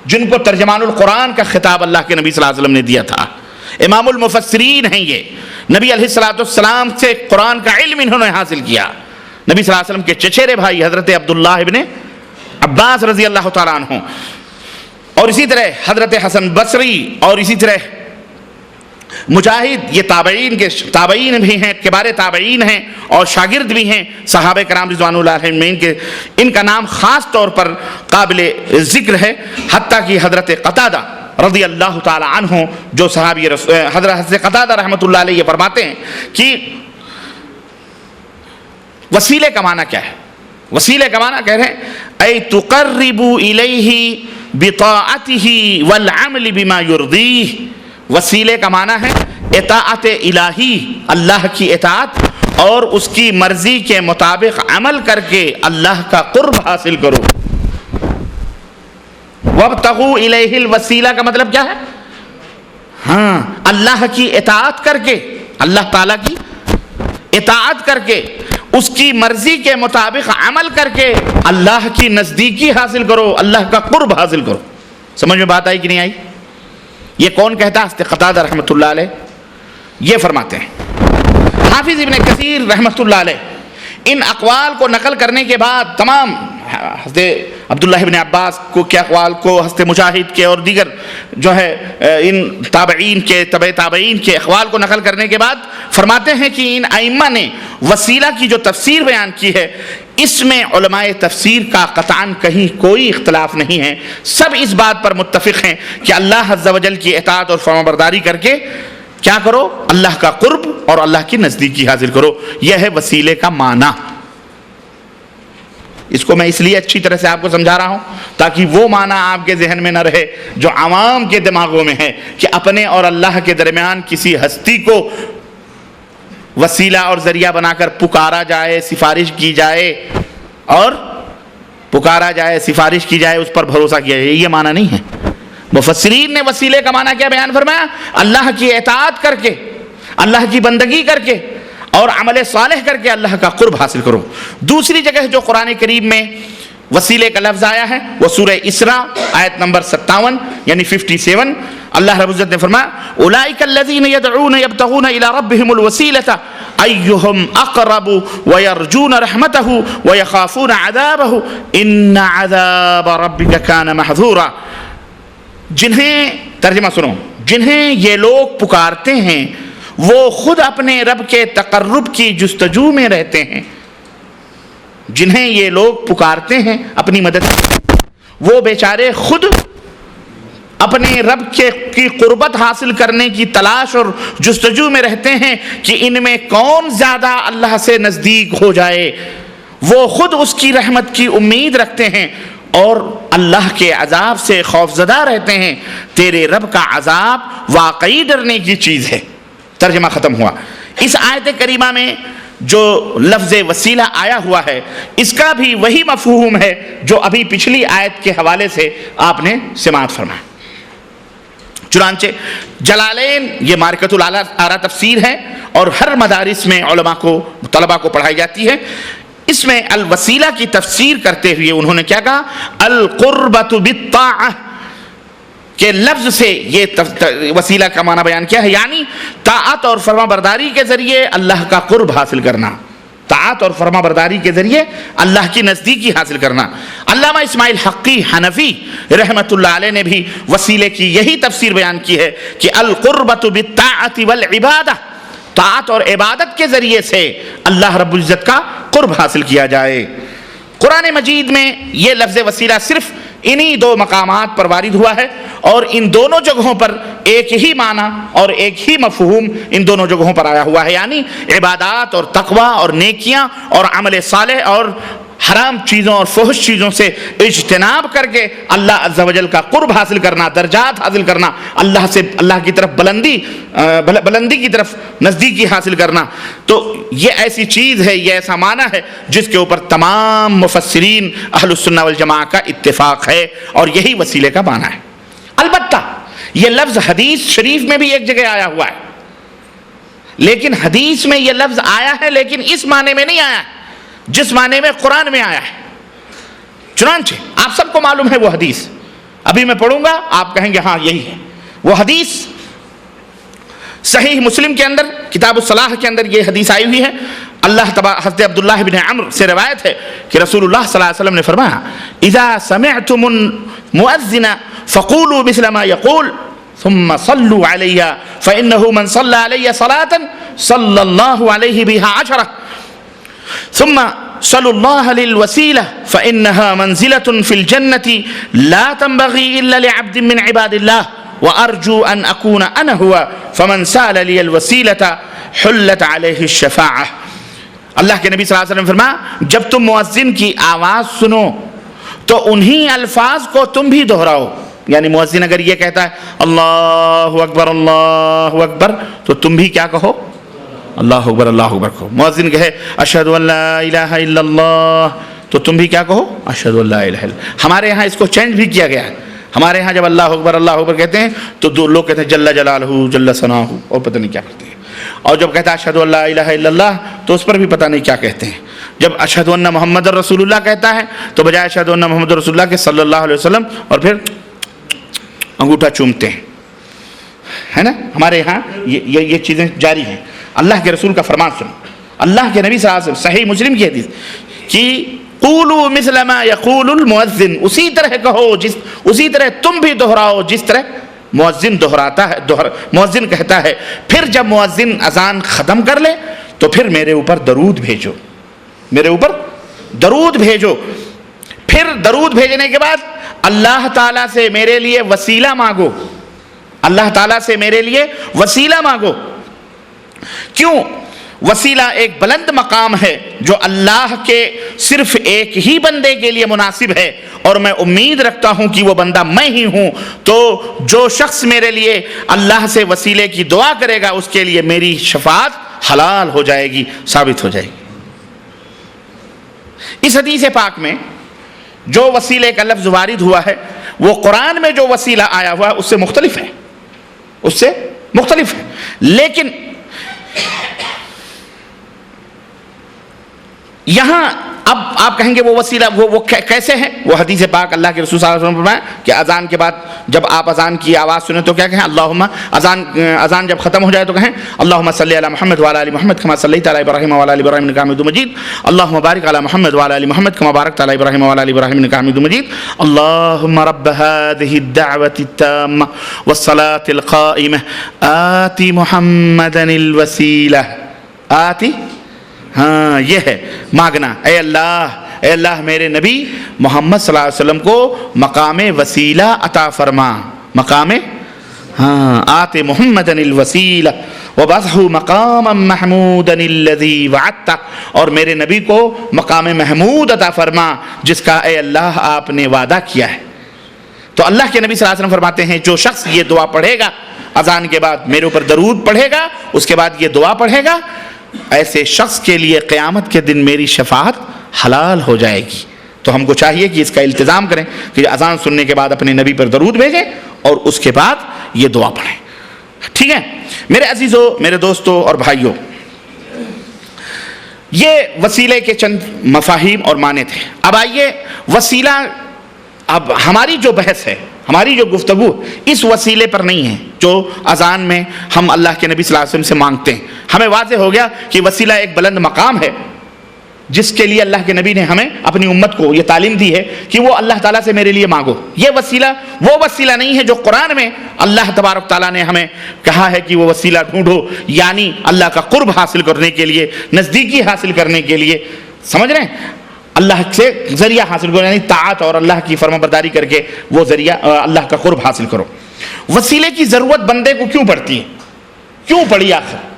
جن کو ترجمان القرآن کا خطاب اللہ کے نبی صلی اللہ علیہ وسلم نے دیا تھا، امام المفسرین ہیں یہ، نبی علیہ السلام سے قرآن کا علم انہوں نے حاصل کیا، نبی صلی اللہ علیہ وسلم کے چچیرے بھائی حضرت عبداللہ ابن عباس رضی اللہ تعالیٰ عنہ، اور اسی طرح حضرت حسن بصری، اور اسی طرح مجاہد، یہ تابعین بھی ہیں، کبار تابعین ہیں اور شاگرد بھی ہیں صحابہ کرام رضوان اللہ علیہم کے، ان کا نام خاص طور پر قابل ذکر ہے، حتیٰ کہ حضرت قتادہ رضی اللہ تعالی عنہ جو صحابی حضرت قتادہ رحمۃ اللہ علیہ یہ فرماتے ہیں کہ وسیلے کا معنی کیا ہے؟ وسیلے کا معنی کہہ رہے ہیں اے تقرب الیہ بطاعتہ والعمل بما یرضیہ، وسیلے کا معنی ہے اطاعت الہی، اللہ کی اطاعت اور اس کی مرضی کے مطابق عمل کر کے اللہ کا قرب حاصل کرو۔ وابتغوا الیہ الوسیلہ کا مطلب کیا ہے؟ ہاں، اللہ کی اطاعت کر کے، اللہ تعالیٰ کی اطاعت کر کے، اس کی مرضی کے مطابق عمل کر کے اللہ کی نزدیکی حاصل کرو، اللہ کا قرب حاصل کرو۔ سمجھ میں بات آئی کہ نہیں آئی؟ یہ کون کہتا ہے؟ حضرت قتادہ رحمۃ اللہ علیہ یہ فرماتے ہیں۔ حافظ ابن کثیر رحمۃ اللہ علیہ ان اقوال کو نقل کرنے کے بعد تمام حضرت عبداللہ ابن عباس کو کے اقوال کو، حضرت مجاہد کے اور دیگر جو ہے ان تابعین کے تبع تابعین کے اقوال کو نقل کرنے کے بعد فرماتے ہیں کہ ان ائمہ نے وسیلہ کی جو تفسیر بیان کی ہے، اس میں علماء تفسیر کا قطعاً کہیں کوئی اختلاف نہیں ہے، سب اس بات پر متفق ہیں کہ اللہ عز و جل کی اطاعت اور فرمانبرداری کر کے کیا کرو؟ اللہ کا قرب اور اللہ کی نزدیکی حاصل کرو۔ یہ ہے وسیلے کا معنی۔ اس کو میں اس لیے اچھی طرح سے آپ کو سمجھا رہا ہوں تاکہ وہ معنی آپ کے ذہن میں نہ رہے جو عوام کے دماغوں میں ہے کہ اپنے اور اللہ کے درمیان کسی ہستی کو وسیلہ اور ذریعہ بنا کر پکارا جائے، سفارش کی جائے، اور پکارا جائے، سفارش کی جائے، اس پر بھروسہ کیا جائے، یہ معنی نہیں ہے۔ مفسرین نے وسیلے کا معنی کیا بیان فرمایا؟ اللہ کی اطاعت کر کے، اللہ کی بندگی کر کے اور عمل صالح کر کے اللہ کا قرب حاصل کرو۔ دوسری جگہ جو قرآن کریم میں وسیلے کا لفظ آیا ہے وہ سورہ اسراء آیت نمبر 57 یعنی 57، اللہ رب العزت نے فرمایا اولئک الذین یدعون یبتغون الی ربہم الوسیلۃ ایہم اقرب ویرجون رحمتہ ویخافون عذابہ ان عذاب ربک کان محذورا۔ جنہیں، ترجمہ سنو، جنہیں یہ لوگ پکارتے ہیں وہ خود اپنے رب کے تقرب کی جستجو میں رہتے ہیں۔ جنہیں یہ لوگ پکارتے ہیں اپنی مدد، وہ بیچارے خود اپنے رب کی قربت حاصل کرنے کی تلاش اور جستجو میں رہتے ہیں کہ ان میں کون زیادہ اللہ سے نزدیک ہو جائے۔ وہ خود اس کی رحمت کی امید رکھتے ہیں اور اللہ کے عذاب سے خوف زدہ رہتے ہیں۔ تیرے رب کا عذاب واقعی ڈرنے کی چیز ہے۔ ترجمہ ختم ہوا۔ اس آیت کریمہ میں جو لفظ وسیلہ آیا ہوا ہے اس کا بھی وہی مفہوم ہے جو ابھی پچھلی آیت کے حوالے سے آپ نے سماعت فرمایا۔ چنانچہ جلالین یہ مارکۃ الاعلیٰ تفسیر ہے اور ہر مدارس میں علماء کو، طلباء کو پڑھائی جاتی ہے۔ اس میں الوسیلہ کی تفسیر کرتے ہوئے انہوں نے کیا کہا؟ القربۃ بالطاعہ کے لفظ سے یہ وسیلہ کا معنی بیان کیا ہے، یعنی طاعت اور فرما برداری کے ذریعے اللہ کا قرب حاصل کرنا، طاعت اور فرما برداری کے ذریعے اللہ کی نزدیکی حاصل کرنا۔ علامہ اسماعیل حقی حنفی رحمۃ اللہ علیہ نے بھی وسیلے کی یہی تفسیر بیان کی ہے کہ القربۃ بالطاعۃ والعبادہ، طاعت اور عبادت کے ذریعے سے اللہ رب العزت کا قرب حاصل کیا جائے۔ قرآن مجید میں یہ لفظ وسیلہ صرف انہی دو مقامات پر وارد ہوا ہے اور ان دونوں جگہوں پر ایک ہی معنی اور ایک ہی مفہوم ان دونوں جگہوں پر آیا ہوا ہے، یعنی عبادات اور تقوی اور نیکیاں اور عمل صالح اور حرام چیزوں اور فحش چیزوں سے اجتناب کر کے اللہ عز و جل کا قرب حاصل کرنا، درجات حاصل کرنا، اللہ سے اللہ کی طرف بلندی کی طرف نزدیکی حاصل کرنا۔ تو یہ ایسی چیز ہے، یہ ایسا معنی ہے جس کے اوپر تمام مفسرین اہل السنہ والجماعہ کا اتفاق ہے اور یہی وسیلے کا معنی ہے۔ البتہ یہ لفظ حدیث شریف میں بھی ایک جگہ آیا ہوا ہے، لیکن حدیث میں یہ لفظ آیا ہے لیکن اس معنی میں نہیں آیا ہے جس معنی میں قرآن میں آیا ہے۔ چنانچہ آپ سب کو معلوم ہے وہ حدیث ابھی میں پڑھوں گا, آپ کہیں گے ہاں یہی ہے. وہ حدیث صحیح مسلم کے اندر کتاب الصلاح کے اندر یہ حدیث آئی ہوئی ہے. حضرت عبداللہ بن عمرو سے روایت ہے کہ رسول اللہ صلی اللہ علیہ وسلم نے فرمایا اذا سمعتم المؤذن فقولوا مثل ما يقول ثم صلوا علي فإنه من صلى علي صلاة صلى الله عليه بها 10 ثم صلوا الله للوسيلة فإنها منزلة في الجنة لا تنبغي إلا لعبد من عباد الله وأرجو أن أكون أنا هو فمن سأل لي الوسيلة حلت عليه الشفاعة. اللہ کے نبی صلی اللہ علیہ وسلم فرمایا جب تم مؤذن کی آواز سنو تو انہی الفاظ کو تم بھی دہراؤ. یعنی مؤذن اگر یہ کہتا ہے اللہ اکبر تو تم بھی کیا کہو؟ اللہ اکبر کہو. مؤذن کہے اشہد ان لا الہ الا اللہ تو تم بھی کیا کہو؟ اشہد ان لا الہ الا اللہ. ہمارے یہاں اس کو چینج بھی کیا گیا ہے. ہمارے یہاں جب اللہ اکبر کہتے ہیں تو دو لوگ کہتے ہیں جل جلالہ جل ثناہ اور پتہ نہیں کیا کرتے ہیں. اور جب کہتا ہے اشہد ان لا الہ الا اللہ تو اس پر بھی پتہ نہیں کیا کہتے ہیں. جب اشہد ان محمد رسول اللہ کہتا ہے تو بجائے اشہد ان محمد رسول اللہ کے صلی اللہ علیہ وسلم اور پھر انگوٹھا چومتے ہیں, ہے نا. ہمارے یہاں یہ چیزیں جاری ہیں. اللہ کے رسول کا فرمان سنو. اللہ کے نبی صلی اللہ علیہ وسلم صحیح مسلم کی حدیث کہ قولوا مثل ما یقول المؤذن, اسی طرح کہو اسی طرح تم بھی دہراؤ جس طرح مؤذن دہراتا ہے, مؤذن کہتا ہے. پھر جب مؤذن اذان ختم کر لے تو پھر میرے اوپر درود بھیجو, میرے اوپر درود بھیجو. پھر درود بھیجنے کے بعد اللہ تعالیٰ سے میرے لیے وسیلہ مانگو, اللہ تعالیٰ سے میرے لیے وسیلہ مانگو. کیوں؟ وسیلہ ایک بلند مقام ہے جو اللہ کے صرف ایک ہی بندے کے لیے مناسب ہے, اور میں امید رکھتا ہوں کہ وہ بندہ میں ہی ہوں. تو جو شخص میرے لیے اللہ سے وسیلے کی دعا کرے گا اس کے لیے میری شفاعت حلال ہو جائے گی, ثابت ہو جائے گی. اس حدیث پاک میں جو وسیلے کا لفظ وارد ہوا ہے وہ قرآن میں جو وسیلہ آیا ہوا ہے اس سے مختلف ہے, اس سے مختلف ہے. لیکن یہاں اب آپ کہیں گے وہ وسیلہ وہ کیسے ہے؟ وہ حدیث پاک اللہ کے رسول صلی اللہ علیہ وسلم نے فرمایا کہ اذان کے بعد جب آپ اذان کی آواز سنیں تو کیا کہیں؟ اللہم اذان جب ختم ہو جائے تو کہیں اللہم صلی علی محمد وعلی آل محمد کما صلیت علی ابراہیم وعلی آل ابراہیم انک حمید مجید. اللہم بارک علی محمد وعلی آل محمد کما بارکت علی ابراہیم وعلی آل ابراہیم انک حمید مجید. اللہم رب هذه الدعوة التامة والصلاة القائمة آتی محمدا الوسیلہ. آتی ہاں یہ ہے مانگنا, اے اللہ میرے نبی محمد صلی اللہ علیہ وسلم کو مقام وسیلہ عطا فرما. مقام آت محمدا الوسیلہ وبعثہ مقاما محمودا الذی وعدتہ, اور میرے نبی کو مقام محمود عطا فرما جس کا اے اللہ آپ نے وعدہ کیا ہے. تو اللہ کے نبی صلی اللہ علیہ وسلم فرماتے ہیں جو شخص یہ دعا پڑھے گا اذان کے بعد, میرے اوپر درود پڑھے گا, اس کے بعد یہ دعا پڑھے گا, ایسے شخص کے لیے قیامت کے دن میری شفاعت حلال ہو جائے گی. تو ہم کو چاہیے کہ اس کا التزام کریں کہ اذان سننے کے بعد اپنے نبی پر درود بھیجیں اور اس کے بعد یہ دعا پڑھیں. ٹھیک ہے میرے عزیزوں, میرے دوستوں اور بھائیوں, یہ وسیلے کے چند مفاہیم اور معنی تھے. اب آئیے وسیلہ, اب ہماری جو بحث ہے, ہماری جو گفتگو اس وسیلے پر نہیں ہے جو اذان میں ہم اللہ کے نبی صلی اللہ علیہ وسلم سے مانگتے ہیں. ہمیں واضح ہو گیا کہ وسیلہ ایک بلند مقام ہے جس کے لیے اللہ کے نبی نے ہمیں اپنی امت کو یہ تعلیم دی ہے کہ وہ اللہ تعالیٰ سے میرے لیے مانگو. یہ وسیلہ وہ وسیلہ نہیں ہے جو قرآن میں اللہ تبارک تعالیٰ نے ہمیں کہا ہے کہ وہ وسیلہ ڈھونڈو, یعنی اللہ کا قرب حاصل کرنے کے لیے, نزدیکی حاصل کرنے کے لیے. سمجھ رہے ہیں؟ اللہ سے ذریعہ حاصل کرو, یعنی طاعت اور اللہ کی فرما برداری کر کے وہ ذریعہ اللہ کا قرب حاصل کرو. وسیلے کی ضرورت بندے کو کیوں پڑتی ہے؟ کیوں پڑی آخر؟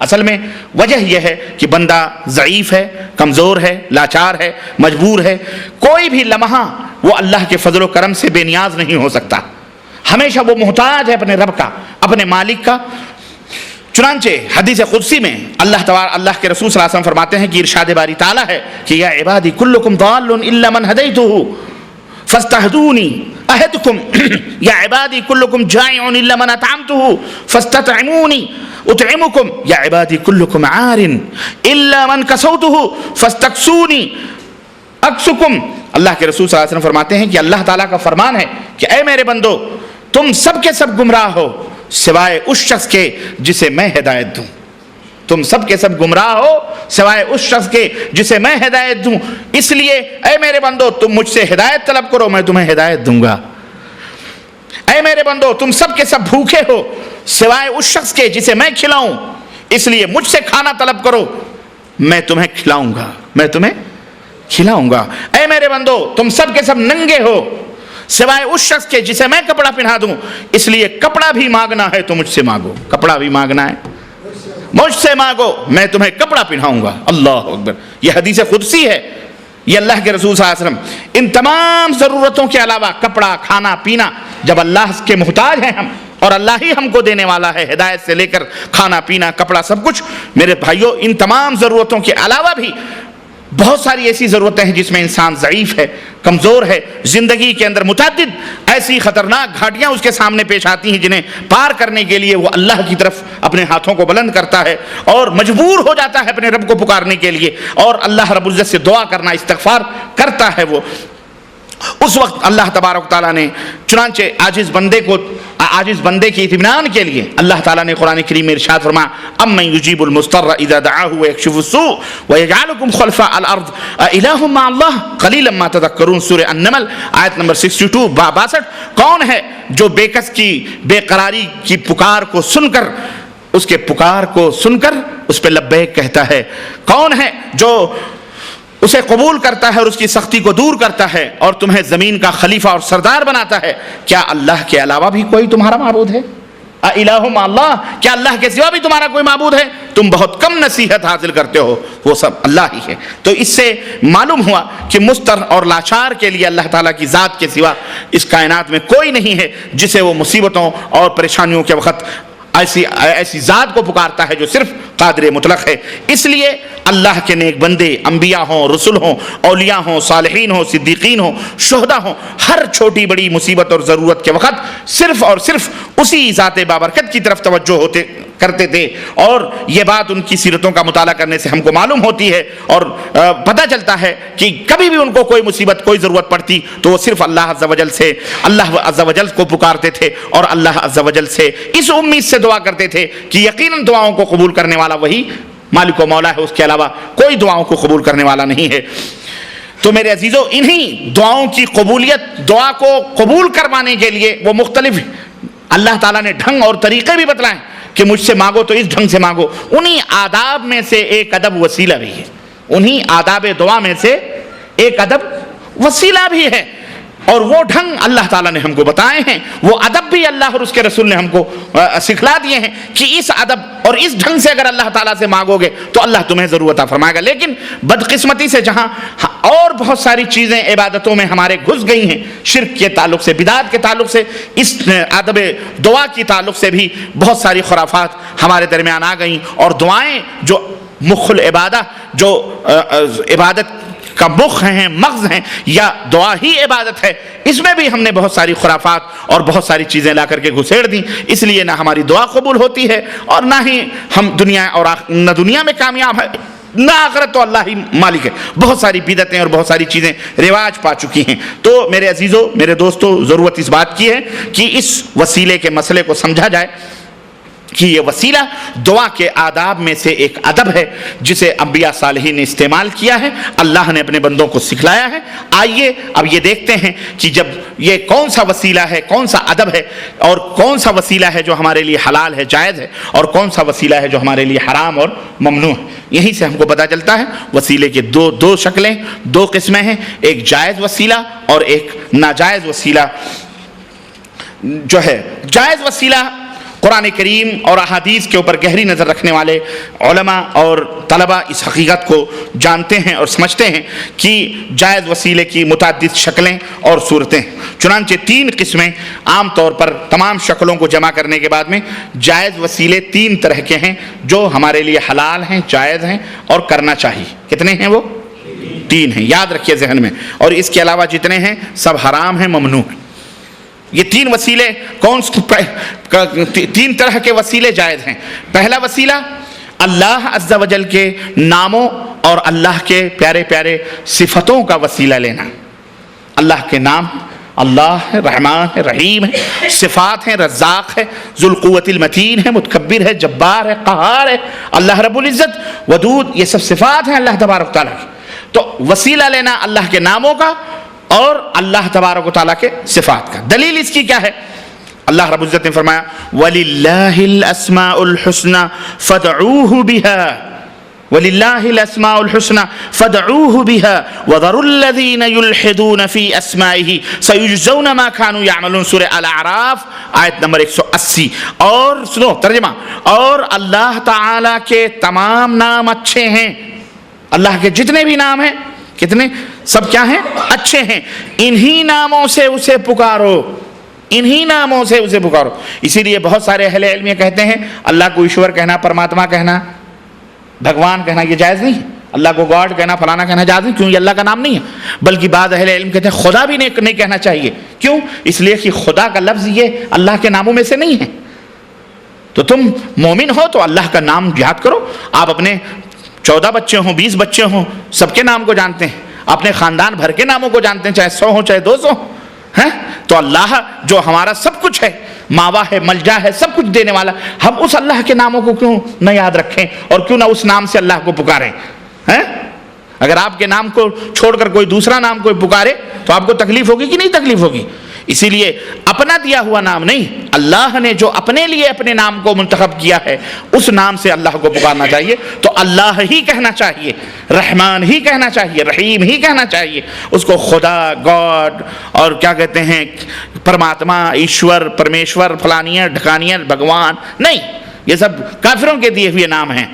اصل میں وجہ یہ ہے کہ بندہ ضعیف ہے, کمزور ہے, لاچار ہے, مجبور ہے. کوئی بھی لمحہ وہ اللہ کے فضل و کرم سے بے نیاز نہیں ہو سکتا. ہمیشہ وہ محتاج ہے اپنے رب کا, اپنے مالک کا. چنانچہ حدیث قدسی میں اللہ کے رسول صلی اللہ علیہ وسلم فرماتے ہیں کہ ارشاد باری تعالیٰ ہے کہ یا عبادی کلکم ضال الا من ہدیتہ فاستہدونی اہدکم یا عبادی کلکم جائع الا من اطعمتہ فاستطعمونی اطعمکم یا عبادی کلکم عار الا من کسوتہ فاستکسونی اکسکم. اللہ کے رسول صلی اللہ علیہ وسلم فرماتے ہیں کہ اللہ تعالیٰ کا فرمان ہے کہ اے میرے بندو تم سب کے سب گمراہ ہو سوائے اس شخص کے جسے میں ہدایت دوں. تم سب کے سب گمراہ ہو سوائے اس شخص کے جسے میں ہدایت دوں، اس لیے اے میرے بندو تم مجھ سے ہدایت طلب کرو، میں تمہیں ہدایت دوں گا. اے میرے بندو تم سب کے سب بھوکے ہو سوائے اس شخص کے جسے میں کھلاؤں، اس لیے مجھ سے کھانا طلب کرو، میں تمہیں کھلاؤں گا، میں تمہیں کھلاؤں گا. اے میرے بندو تم سب کے سب ننگے ہو سوائے اس شخص کے جسے میں کپڑا پہنا دوں، اس لیے کپڑا بھی مانگنا ہے تو مجھ سے مانگو، کپڑا بھی مانگنا ہے مجھ سے مانگو، میں تمہیں کپڑا پہناؤں گا. اللہ اکبر. یہ حدیث قدسی ہے، یہ اللہ کے رسول صلی اللہ علیہ وسلم. ان تمام ضرورتوں کے علاوہ کپڑا، کھانا پینا، جب اللہ کے محتاج ہیں ہم اور اللہ ہی ہم کو دینے والا ہے، ہدایت سے لے کر کھانا پینا کپڑا سب کچھ، میرے بھائیوں ان تمام ضرورتوں کے علاوہ بھی بہت ساری ایسی ضرورتیں ہیں جس میں انسان ضعیف ہے، کمزور ہے. زندگی کے اندر متعدد ایسی خطرناک گھاٹیاں اس کے سامنے پیش آتی ہیں جنہیں پار کرنے کے لیے وہ اللہ کی طرف اپنے ہاتھوں کو بلند کرتا ہے اور مجبور ہو جاتا ہے اپنے رب کو پکارنے کے لیے، اور اللہ رب العزت سے دعا کرنا، استغفار کرتا ہے. وہ اس وقت اللہ تبارک تعالیٰ نے چنانچہ عاجز بندے کی اطمینان کے لیے اللہ تعالیٰ نے قرآن کریم میں ارشاد فرمایا امن یجیب المضطر اذا دعاہ ویکشف السوء ویجعلکم خلفاء الارض االہ مع اللہ قلیلا ما تذکرون. سورہ النمل آیت نمبر 62 62. کون ہے جو بے کس کی بے قراری کی پکار کو سن کر، اس کے پکار کو سن کر اس پہ لبیک کہتا ہے؟ کون ہے جو اسے قبول کرتا ہے اور اس کی سختی کو دور کرتا ہے اور تمہیں زمین کا خلیفہ اور سردار بناتا ہے؟ کیا اللہ کے علاوہ بھی کوئی تمہارا معبود ہے؟ الہ مع اللہ، کیا اللہ کے سوا بھی تمہارا کوئی معبود ہے؟ تم بہت کم نصیحت حاصل کرتے ہو، وہ سب اللہ ہی ہے. تو اس سے معلوم ہوا کہ مضطر اور لاچار کے لیے اللہ تعالیٰ کی ذات کے سوا اس کائنات میں کوئی نہیں ہے جسے وہ مصیبتوں اور پریشانیوں کے وقت ایسی ذات کو پکارتا ہے جو صرف قادر مطلق ہے. اس لیے اللہ کے نیک بندے، انبیاء ہوں، رسل ہوں، اولیاء ہوں، صالحین ہوں، صدیقین ہوں، شہداء ہوں، ہر چھوٹی بڑی مصیبت اور ضرورت کے وقت صرف اور صرف اسی ذات بابرکت کی طرف توجہ کرتے تھے. اور یہ بات ان کی سیرتوں کا مطالعہ کرنے سے ہم کو معلوم ہوتی ہے اور پتہ چلتا ہے کہ کبھی بھی ان کو کوئی مصیبت، کوئی ضرورت پڑتی تو وہ صرف اللہ عز و جل کو پکارتے تھے اور اللہ عز و جل سے اس امید سے دعا کرتے تھے کہ یقیناً دعاؤں کو قبول کرنے والا وہی مالک و مولا ہے، اس کے علاوہ کوئی دعاؤں کو قبول کرنے والا نہیں ہے. تو میرے عزیزو انہی دعاؤں کی قبولیت، دعا کو قبول کروانے کے لیے وہ مختلف اللہ تعالیٰ نے ڈھنگ اور طریقے بھی بتلائے کہ مجھ سے مانگو تو اس ڈھنگ سے مانگو. انہی آداب میں سے ایک ادب وسیلہ بھی ہے، انہی آداب دعا میں سے ایک ادب وسیلہ بھی ہے، اور وہ ڈھنگ اللہ تعالیٰ نے ہم کو بتائے ہیں، وہ ادب بھی اللہ اور اس کے رسول نے ہم کو سکھلا دیے ہیں کہ اس ادب اور اس ڈھنگ سے اگر اللہ تعالیٰ سے مانگو گے تو اللہ تمہیں ضرور عطا فرمائے گا. لیکن بدقسمتی سے جہاں اور بہت ساری چیزیں عبادتوں میں ہمارے گھس گئی ہیں، شرک کے تعلق سے، بدعت کے تعلق سے، اس ادب دعا کی تعلق سے بھی بہت ساری خرافات ہمارے درمیان آ گئیں، اور دعائیں جو مخ العبادہ، جو عبادت کا مخ ہیں، مغز ہیں، یا دعا ہی عبادت ہے، اس میں بھی ہم نے بہت ساری خرافات اور بہت ساری چیزیں لا کر کے گھسیڑ دیں. اس لیے نہ ہماری دعا قبول ہوتی ہے اور نہ ہی ہم نہ دنیا میں کامیاب ہے نہ آخرت، تو اللہ ہی مالک ہے. بہت ساری بدعتیں اور بہت ساری چیزیں رواج پا چکی ہیں. تو میرے عزیزو، میرے دوستو، ضرورت اس بات کی ہے کہ اس وسیلے کے مسئلے کو سمجھا جائے کہ یہ وسیلہ دعا کے آداب میں سے ایک ادب ہے جسے انبیاء صالحین نے استعمال کیا ہے، اللہ نے اپنے بندوں کو سکھلایا ہے. آئیے اب یہ دیکھتے ہیں کہ جب یہ کون سا وسیلہ ہے، کون سا ادب ہے، اور کون سا وسیلہ ہے جو ہمارے لیے حلال ہے، جائز ہے، اور کون سا وسیلہ ہے جو ہمارے لیے حرام اور ممنوع ہے. یہیں سے ہم کو پتہ چلتا ہے وسیلے کے دو شکلیں، دو قسمیں ہیں، ایک جائز وسیلہ اور ایک ناجائز وسیلہ. جو ہے جائز وسیلہ، قرآن کریم اور احادیث کے اوپر گہری نظر رکھنے والے علماء اور طلباء اس حقیقت کو جانتے ہیں اور سمجھتے ہیں کہ جائز وسیلے کی متعدد شکلیں اور صورتیں ہیں. چنانچہ 3 قسمیں عام طور پر تمام شکلوں کو جمع کرنے کے بعد میں جائز وسیلے 3 طرح کے ہیں جو ہمارے لیے حلال ہیں، جائز ہیں اور کرنا چاہیے. کتنے ہیں وہ؟ 3 ہیں، یاد رکھیے ذہن میں. اور اس کے علاوہ جتنے ہیں سب حرام ہیں، ممنوع ہیں. یہ 3 وسیلے 3 طرح کے وسیلے جائز ہیں. پہلا وسیلہ اللہ عز و جل کے ناموں اور اللہ کے پیارے پیارے صفتوں کا وسیلہ لینا. اللہ کے نام اللہ ہے، رحمان ہے، رحیم ہے، صفات ہیں، رزاق ہے، ذوالقوت المتین ہے، متکبر ہے، جبار ہے، قہار ہے، اللہ رب العزت ودود، یہ سب صفات ہیں اللہ تبارک و تعالیٰ کی. تو وسیلہ لینا اللہ کے ناموں کا اور اللہ تبارک و تعالیٰ کے صفات کا. دلیل اس کی کیا ہے؟ اللہ رب العزت نے فرمایا وَلِلَّهِ الْأَسْمَاءُ الْحُسْنَى فَادْعُوهُ بِهَا وَلِلَّهِ الْأَسْمَاءُ الْحُسْنَى فَادْعُوهُ بِهَا وَذَرُوا الَّذِينَ يُلْحِدُونَ فِي أَسْمَائِهِ سَيُجْزَوْنَ مَا كَانُوا يَعْمَلُونَ سورہ الاعراف آیت نمبر 180. اور سنو ترجمہ، اور اللہ تعالیٰ کے تمام نام اچھے ہیں. اللہ کے جتنے بھی نام ہیں، کتنے سب کیا ہیں؟ اچھے ہیں. انہی ناموں سے اسے پکارو، انہی ناموں سے اسے پکارو. اسی لیے بہت سارے اہل علم یہ کہتے ہیں اللہ کو ایشور کہنا، پرماتما کہنا، بھگوان کہنا یہ جائز نہیں. اللہ کو گاڈ کہنا، فلانا کہنا جائز نہیں، کیوں؟ یہ اللہ کا نام نہیں ہے. بلکہ بعض اہل علم کہتے ہیں خدا بھی نہیں کہنا چاہیے. کیوں؟ اس لیے کہ خدا کا لفظ یہ اللہ کے ناموں میں سے نہیں ہے. تو تم مومن ہو تو اللہ کا نام یاد کرو. آپ اپنے 14 بچے ہوں، 20 بچے ہوں، سب کے نام کو جانتے ہیں، اپنے خاندان بھر کے ناموں کو جانتے ہیں، چاہے 100 ہوں چاہے 200 ہیں. تو اللہ جو ہمارا سب کچھ ہے، ماوا ہے، ملجا ہے، سب کچھ دینے والا، ہم اس اللہ کے ناموں کو کیوں نہ یاد رکھیں اور کیوں نہ اس نام سے اللہ کو پکاریں؟ اگر آپ کے نام کو چھوڑ کر کوئی دوسرا نام کوئی پکارے تو آپ کو تکلیف ہوگی کہ نہیں تکلیف ہوگی؟ اسی لیے اپنا دیا ہوا نام نہیں، اللہ نے جو اپنے لیے اپنے نام کو منتخب کیا ہے اس نام سے اللہ کو پکارنا چاہیے. تو اللہ ہی کہنا چاہیے، رحمان ہی کہنا چاہیے، رحیم ہی کہنا چاہیے. اس کو خدا، گاڈ اور کیا کہتے ہیں پرماتما، ایشور، پرمیشور، فلانیہ ڈھکانیہ، بھگوان نہیں. یہ سب کافروں کے دیے ہوئے نام ہیں.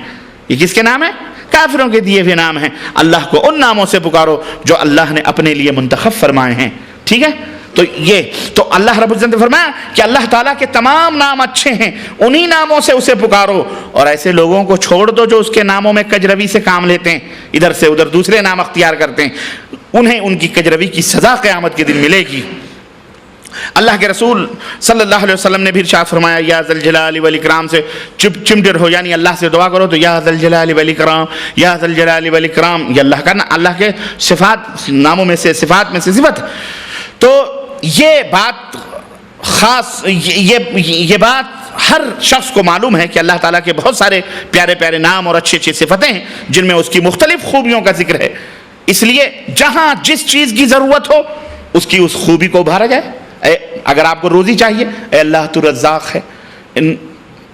یہ کس کے نام ہیں؟ کافروں کے دیے ہوئے نام ہیں. اللہ کو ان ناموں سے پکارو جو اللہ نے اپنے لیے منتخب فرمائے ہیں. ٹھیک ہے؟ تو اللہ رب العزت نے فرمایا کہ اللہ تعالیٰ کے تمام نام اچھے ہیں، انہی ناموں سے اسے پکارو. اور ایسے لوگوں کو چھوڑ دو جو اس کے ناموں میں کجروی سے کام لیتے ہیں، ادھر سے ادھر دوسرے نام اختیار کرتے ہیں. انہیں ان کی کجروی کی سزا قیامت کے دن ملے گی. اللہ کے رسول صلی اللہ علیہ وسلم نے بھی ارشاد فرمایا یا ذل جلال والاکرام سے چمٹر ہو، یعنی اللہ سے دعا کرو تو یا ذل جلال والاکرام، یا ذل جلال والاکرام، یہ اللہ کا اللہ کے صفات ناموں میں سے، صفات میں سے صفت. تو یہ بات خاص، یہ بات ہر شخص کو معلوم ہے کہ اللہ تعالیٰ کے بہت سارے پیارے پیارے نام اور اچھی اچھی صفتیں ہیں جن میں اس کی مختلف خوبیوں کا ذکر ہے. اس لیے جہاں جس چیز کی ضرورت ہو اس کی اس خوبی کو ابھارا جائے. اگر آپ کو روزی چاہیے، اے اللہ تو رزاق ہے،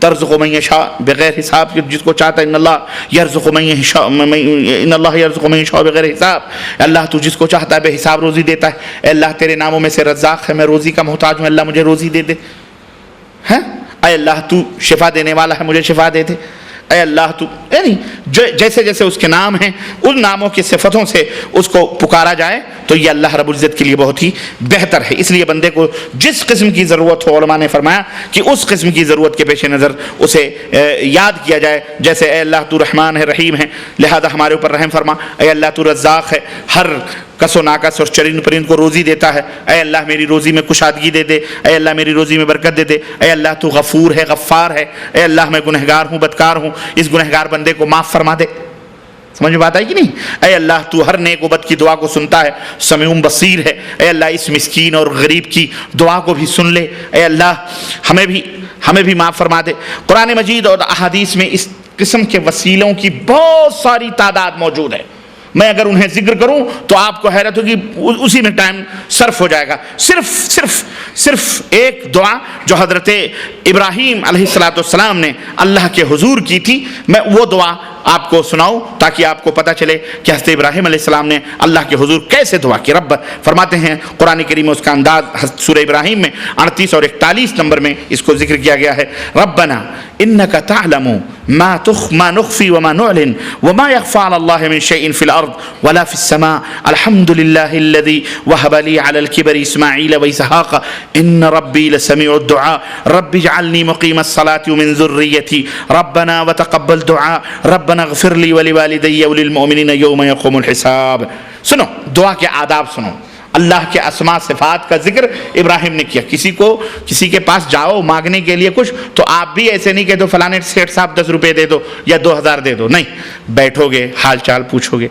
ترزق من یشاء بغیر حساب، جس کو چاہتا ہے ان اللہ یرزق من یشاء، ان اللہ یرزق من یشاء بغیر حساب. اللہ تو جس کو چاہتا ہے بے حساب روزی دیتا ہے. اے اللہ تیرے ناموں میں سے رزاق ہے، میں روزی کا محتاج ہوں، اللہ مجھے روزی دے دے. اے اللہ تو شفا دینے والا ہے، مجھے شفا دے دے. اے اللہ تو، یعنی جیسے جیسے اس کے نام ہیں ان ناموں کی صفتوں سے اس کو پکارا جائے تو یہ اللہ رب العزت کے لیے بہت ہی بہتر ہے. اس لیے بندے کو جس قسم کی ضرورت ہو، علماء نے فرمایا کہ اس قسم کی ضرورت کے پیش نظر اسے یاد کیا جائے. جیسے اے اللہ تو رحمان ہے، رحیم ہے، لہذا ہمارے اوپر رحم فرما. اے اللہ تو رزاق ہے، ہر کس و ناکس اور چرند پرند کو روزی دیتا ہے. اے اللہ میری روزی میں کشادگی دے دے. اے اللہ میری روزی میں برکت دے دے. اے اللہ تو غفور ہے، غفار ہے. اے اللہ میں گنہگار ہوں، بدکار ہوں، اس گنہگار بندے کو معاف فرما دے. سمجھ میں بات آئی کہ نہیں؟ اے اللہ تو ہر نیک و بد کی دعا کو سنتا ہے، سمیع بصیر ہے. اے اللہ اس مسکین اور غریب کی دعا کو بھی سن لے. اے اللہ ہمیں بھی معاف فرما دے. قرآن مجید اور احادیث میں اس قسم کے وسیلوں کی بہت ساری تعداد موجود ہے. میں اگر انہیں ذکر کروں تو آپ کو حیرت ہوگی، اسی میں ٹائم صرف ہو جائے گا. صرف ایک دعا جو حضرت ابراہیم علیہ السلام نے اللہ کے حضور کی تھی، میں وہ دعا آپ کو سناؤں تاکہ آپ کو پتہ چلے کہ حضرت ابراہیم علیہ السلام نے اللہ کے حضور کیسے دعا کی. رب فرماتے ہیں قرآن کریم میں اس کا انداز سورہ ابراہیم میں 38 اور 41 نمبر میں اس کو ذکر کیا گیا ہے. ربنا انک تعلم ما نخفی وما نعلن وما يخفى على الله من شيء في الارض ولا في السماء الحمد لله الذي وهب لي على الكبر اسماعيل واسحاق ان ربي لسميع الدعاء رب اجعلني مقيم الصلاة ومن ذريتي ربنا وتقبل دعاء ربنا اغفر لي ولوالدي وللمؤمنين يوم يقوم الحساب. سنو دعا کے آداب سنو. اللہ کے اسماء صفات کا ذکر ابراہیم نے کیا. کسی کے پاس جاؤ مانگنے کے لیے کچھ تو آپ بھی ایسے نہیں کہ دو فلانے سیٹ صاحب 10 روپے دے دو یا 2000 دے دو. نہیں, بیٹھو گے, حال چال پوچھو گے,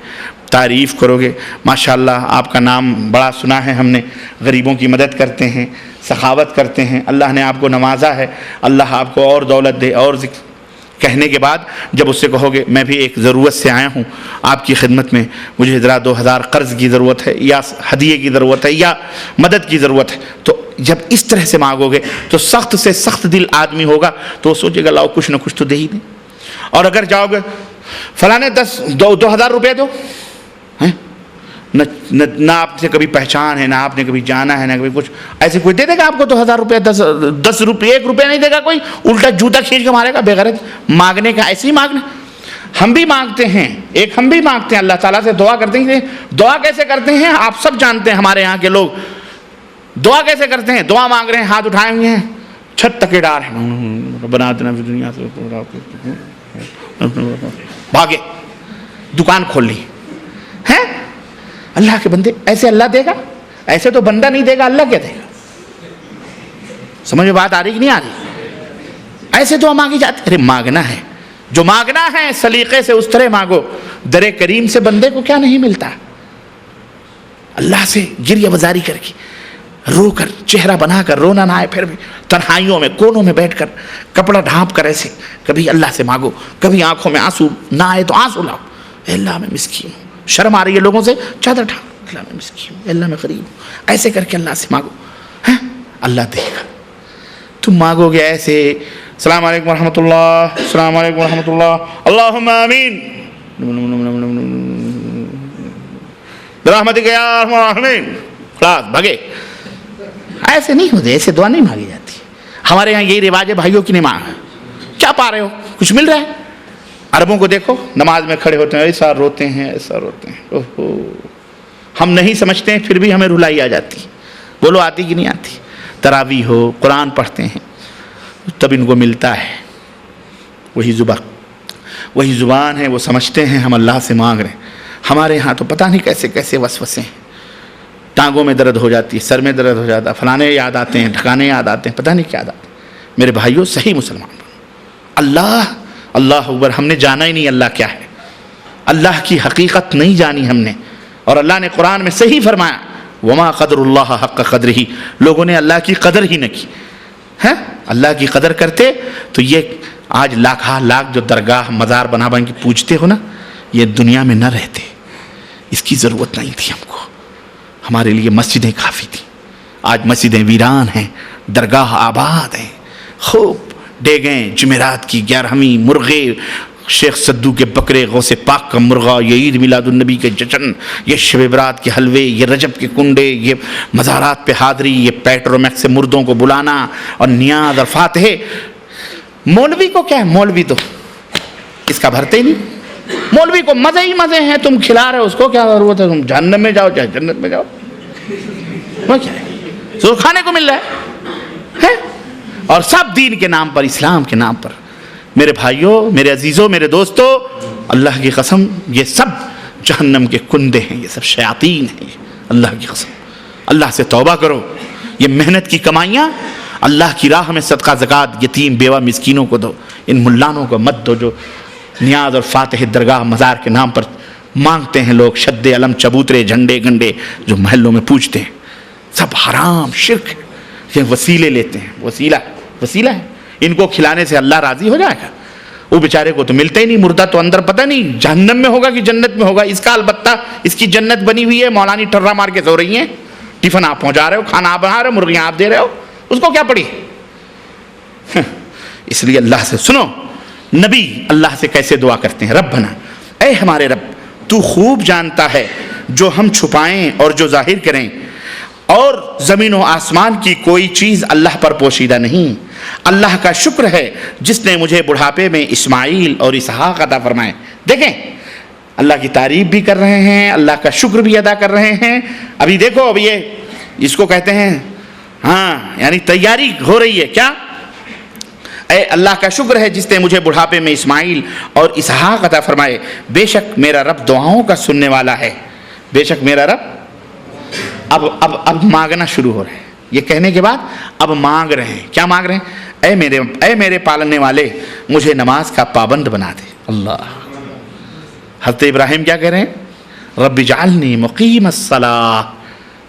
تعریف کرو گے. ماشاءاللہ آپ کا نام بڑا سنا ہے ہم نے, غریبوں کی مدد کرتے ہیں, سخاوت کرتے ہیں, اللہ نے آپ کو نوازا ہے, اللہ آپ کو اور دولت دے. اور کہنے کے بعد جب اس سے کہو گے میں بھی ایک ضرورت سے آیا ہوں آپ کی خدمت میں, مجھے ذرا 2000 قرض کی ضرورت ہے یا ہدیے کی ضرورت ہے یا مدد کی ضرورت ہے, تو جب اس طرح سے مانگو گے تو سخت سے سخت دل آدمی ہوگا تو وہ سوچے گا لاؤ کچھ نہ کچھ تو دے ہی دیں. اور اگر جاؤ گے فلانے 2000 روپے دو, نہ آپ سے کبھی پہچان ہے, نہ آپ نے کبھی جانا ہے, نہ کبھی کچھ, ایسے کوئی دے دے گا آپ کو 2000 روپے؟ 10 روپے 1 روپے نہیں دے گا کوئی, الٹا جوتا کھینچ کے مارے گا بےغرض. مانگنے کا ایسے ہی مانگنا. ہم بھی مانگتے ہیں, ہم بھی مانگتے ہیں اللہ تعالیٰ سے, دعا کرتے ہیں. دعا کیسے کرتے ہیں آپ سب جانتے ہیں, ہمارے یہاں کے لوگ دعا کیسے کرتے ہیں. دعا مانگ رہے ہیں, ہاتھ اٹھائے ہوئے ہیں, چھت تک ڈار ہیں, بنا دینا دنیا سے, بھاگے دکان کھول لی ہے. اللہ کے بندے ایسے اللہ دے گا؟ ایسے تو بندہ نہیں دے گا, اللہ کیا دے گا؟ سمجھ میں بات آ رہی کہ نہیں آ رہی؟ ایسے دعا مانگی جاتی. ارے مانگنا ہے, جو مانگنا ہے سلیقے سے اس طرح مانگو. در کریم سے بندے کو کیا نہیں ملتا؟ اللہ سے گریہ بزاری کر کے, رو کر, چہرہ بنا کر, رونا نہ آئے پھر بھی تنہائیوں میں کونوں میں بیٹھ کر کپڑا ڈھانپ کر ایسے کبھی اللہ سے مانگو. کبھی آنکھوں میں آنسو نہ آئے تو آنسو لاؤ, اے اللہ میں مسکین ہوں, شرم آ رہی ہے لوگوں سے, چادر ڈھانپ, اللہ میں مسکین ہوں, اللہ میں غریب ہوں, ایسے کر کے اللہ سے مانگو, اللہ دے گا. تم مانگو گے ایسے, السلام علیکم ورحمۃ اللہ, السلام علیکم ورحمۃ اللہ, اللہم آمین برحمتک یا ارحم الراحمین, خلاص بھگے. ایسے نہیں ہوتے, ایسے دعا نہیں مانگی جاتی. ہمارے یہاں یہی رواج ہے, بھائیوں کی نہیں مانگ, کیا پا رہے ہو, کچھ مل رہا ہے. عربوں کو دیکھو نماز میں کھڑے ہوتے ہیں, ایسا روتے ہیں, ایسا روتے ہیں. اوہو, ہم نہیں سمجھتے ہیں پھر بھی ہمیں رلائی آ جاتی. بولو آتی کہ نہیں آتی؟ تراویح ہو, قرآن پڑھتے ہیں, تب ان کو ملتا ہے وہی زبان ہے, وہ سمجھتے ہیں ہم اللہ سے مانگ رہے ہیں. ہمارے یہاں تو پتہ نہیں کیسے کیسے وسوسے ہیں, ٹانگوں میں درد ہو جاتی ہے, سر میں درد ہو جاتا ہے, فلانے یاد آتے ہیں, ٹھکانے یاد آتے ہیں, پتہ نہیں کیا یاد آتے ہیں. میرے بھائیوں صحیح مسلمان بنو. اللہ اکبر, ہم نے جانا ہی نہیں اللہ کیا ہے, اللہ کی حقیقت نہیں جانی ہم نے. اور اللہ نے قرآن میں صحیح فرمایا, وما قدر اللہ حق قدرہ, لوگوں نے اللہ کی قدر ہی نہ کی ہے. اللہ کی قدر کرتے تو یہ آج لاکھ جو درگاہ مزار بنا کے پوجتے ہو نا, یہ دنیا میں نہ رہتے. اس کی ضرورت نہیں تھی ہم کو, ہمارے لیے مسجدیں کافی تھیں. آج مسجدیں ویران ہیں, درگاہ آباد ہیں, خوب ڈیگیں, جمعرات کی 11ویں, مرغے, شیخ سدو کے بکرے, غوث پاک کا مرغا, یہ عید میلاد النبی کے جشن, یہ شب برات کے حلوے, یہ رجب کے کنڈے, یہ مزارات پہ حاضری, یہ پیٹرومیکس سے مردوں کو بلانا, اور نیاز اور فاتحے. مولوی کو کیا ہے, مولوی تو اس کا بھرتے ہی نہیں. مولوی کو مزے ہی مزے ہیں, تم کھلا رہے ہو, اس کو کیا ضرورت ہے, تم جہنم میں جاؤ چاہے جنت میں جاؤ, وہ کیا ہے, زور کھانے کو مل رہا ہے. اور سب دین کے نام پر, اسلام کے نام پر. میرے بھائیوں, میرے عزیزوں, میرے دوستوں, اللہ کی قسم یہ سب جہنم کے کندے ہیں, یہ سب شیاطین ہیں. اللہ کی قسم, اللہ سے توبہ کرو. یہ محنت کی کمائیاں اللہ کی راہ میں صدقہ زکوٰۃ یتیم بیوہ مسکینوں کو دو. ان ملانوں کو مت دو جو نیاز اور فاتح درگاہ مزار کے نام پر مانگتے ہیں لوگ. شد علم, چبوترے, جھنڈے گنڈے جو محلوں میں پوجتے ہیں, سب حرام شرک. یہ وسیلے لیتے ہیں, وسیلہ ہے. ان کو کھلانے سے اللہ راضی ہو جائے گا؟ وہ بیچارے کو تو ملتا ہی نہیں, مردہ تو اندر پتہ نہیں جہنم میں ہوگا کہ جنت میں ہوگا. اس کا البتہ اس کی جنت بنی ہوئی ہے, مولانی ٹرا مار کے سو رہی ہیں, ٹفن آپ پہنچا رہے ہو, کھانا آپ بنا رہے ہو, مرغیاں آپ دے رہے ہو, اس کو کیا پڑی. اس لیے اللہ سے سنو, نبی اللہ سے کیسے دعا کرتے ہیں, ربنا, اے ہمارے رب, تو خوب جانتا ہے جو ہم چھپائیں اور جو ظاہر کریں, اور زمین و آسمان کی کوئی چیز اللہ پر پوشیدہ نہیں. اللہ کا شکر ہے جس نے مجھے بڑھاپے میں اسماعیل اور اسحاق عطا فرمائے. دیکھیں اللہ کی تعریف بھی کر رہے ہیں, اللہ کا شکر بھی ادا کر رہے ہیں. ابھی دیکھو, اب یہ اس کو کہتے ہیں, ہاں یعنی تیاری ہو رہی ہے کیا. اے اللہ کا شکر ہے جس نے مجھے بڑھاپے میں اسماعیل اور اسحاق عطا فرمائے. بے شک میرا رب دعاؤں کا سننے والا ہے. بے شک میرا رب اب مانگنا شروع ہو رہے ہیں. یہ کہنے کے بعد اب مانگ رہے ہیں. کیا مانگ رہے ہیں؟ اے میرے پالنے والے مجھے نماز کا پابند بنا دے. اللہ. حضرت ابراہیم کیا کہہ رہے ہیں؟ رب اجعلنی مقیم الصلاۃ.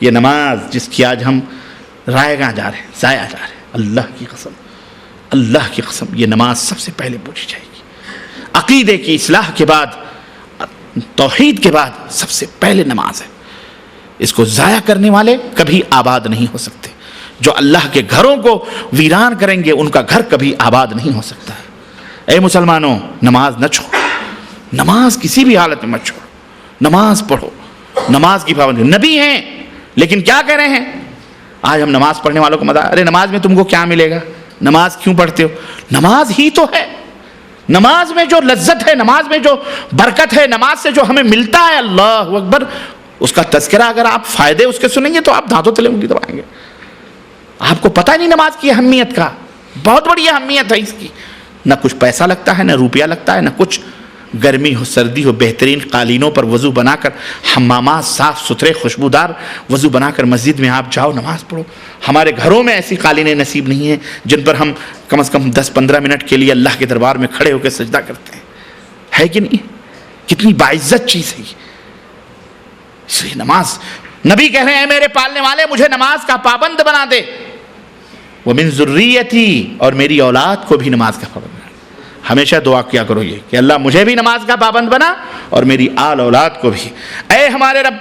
یہ نماز جس کی آج ہم رائے گاں جا رہے ہیں, ضائع جا رہے ہیں, اللہ کی قسم یہ نماز سب سے پہلے پوچھی جائے گی. عقیدے کی اصلاح کے بعد, توحید کے بعد سب سے پہلے نماز ہے. اس کو ضائع کرنے والے کبھی آباد نہیں ہو سکتے. جو اللہ کے گھروں کو ویران کریں گے ان کا گھر کبھی آباد نہیں ہو سکتا. اے مسلمانوں, نماز نہ چھوڑو, نماز کسی بھی حالت میں مت چھوڑو, نماز پڑھو, نماز کی پابندی. نبی ہیں لیکن کیا کہہ رہے ہیں؟ آج ہم نماز پڑھنے والوں کو مزہ, ارے نماز میں تم کو کیا ملے گا, نماز کیوں پڑھتے ہو؟ نماز ہی تو ہے. نماز میں جو لذت ہے, نماز میں جو برکت ہے, نماز سے جو ہمیں ملتا ہے, اللہ اکبر, اس کا تذکرہ اگر آپ فائدے اس کے سنیں گے تو آپ دانتوں تلے انگلی دبائیں گے. آپ کو پتہ نہیں نماز کی اہمیت کا, بہت بڑی اہمیت ہے اس کی. نہ کچھ پیسہ لگتا ہے, نہ روپیہ لگتا ہے, نہ کچھ. گرمی ہو سردی ہو, بہترین قالینوں پر وضو بنا کر, حمامات صاف ستھرے خوشبودار وضو بنا کر مسجد میں آپ جاؤ, نماز پڑھو. ہمارے گھروں میں ایسی قالینیں نصیب نہیں ہیں جن پر ہم کم از کم 10-15 منٹ کے لیے اللہ کے دربار میں کھڑے ہو کے سجدہ کرتے ہیں, ہے کہ نہیں؟ کتنی باعزت چیز ہے. اس لیے نماز, نبی کہہ رہے ہیں میرے پالنے والے مجھے نماز کا پابند بنا دے. وَمِن ذُرِّيَّتِي, اور میری اولاد کو بھی نماز کا پابند بنا. ہمیشہ دعا کیا کرو یہ کہ اللہ مجھے بھی نماز کا پابند بنا اور میری آل اولاد کو بھی. اے ہمارے رب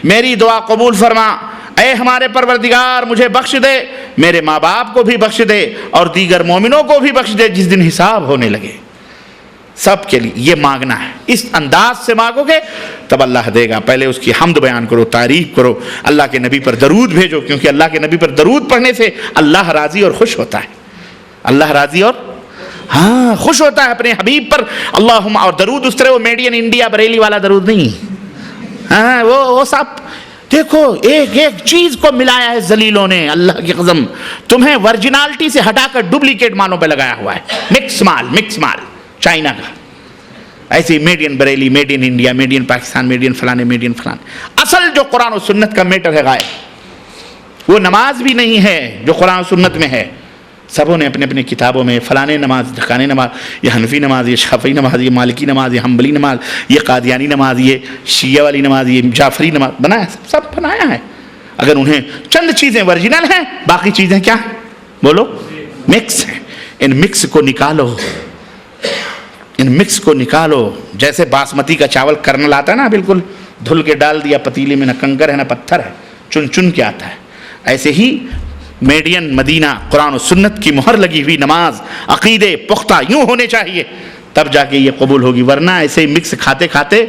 میری دعا قبول فرما. اے ہمارے پروردگار مجھے بخش دے, میرے ماں باپ کو بھی بخش دے اور دیگر مومنوں کو بھی بخش دے جس دن حساب ہونے لگے. سب کے لیے یہ مانگنا ہے. اس انداز سے مانگو گے تب اللہ دے گا. پہلے اس کی حمد بیان کرو, تعریف کرو, اللہ کے نبی پر درود بھیجو, کیونکہ اللہ کے نبی پر درود پڑھنے سے اللہ راضی اور خوش ہوتا ہے. اللہ راضی اور خوش ہوتا ہے اپنے حبیب پر. اللہم, اور درود اس طرح وہ میڈ ان انڈیا بریلی والا درود نہیں. وہ سب دیکھو ایک ایک چیز کو ملایا ہے ذلیلوں نے. اللہ کی قسم تمہیں ورجنالٹی سے ہٹا کر ڈپلیکیٹ مالوں پہ لگایا ہوا ہے. مکس مال چائنا کا. ایسے made in Bareilly, made in India, made in Pakistan, made in فلانے, میڈ ان فلانے. اصل جو قرآن و سنت کا میٹر ہے غائب. وہ نماز بھی نہیں ہے جو قرآن و سنت میں ہے. سبوں نے اپنے اپنے کتابوں میں فلانے نماز, ڈھکانے نماز, یہ حنفی نماز, یہ شافعی نماز, یہ مالکی نماز, یہ حنبلی نماز, یہ قادیانی نماز, یہ شیعہ والی نماز, یہ جعفری نماز بنایا, سب بنایا ہے. اگر انہیں چند چیزیں ورجنل ہیں, باقی چیزیں کیا ہیں بولو؟ مکس ہیں. ان مکس کو نکالو. جیسے باسمتی کا چاول کرنل آتا ہے نا, بالکل دھل کے ڈال دیا پتیلی میں, نہ کنکر ہے نہ پتھر ہے, چن کے آتا ہے. ایسے ہی میڈین مدینہ قرآن و سنت کی مہر لگی ہوئی نماز, عقیدے پختہ یوں ہونے چاہیے, تب جا کے یہ قبول ہوگی. ورنہ ایسے ہی مکس کھاتے کھاتے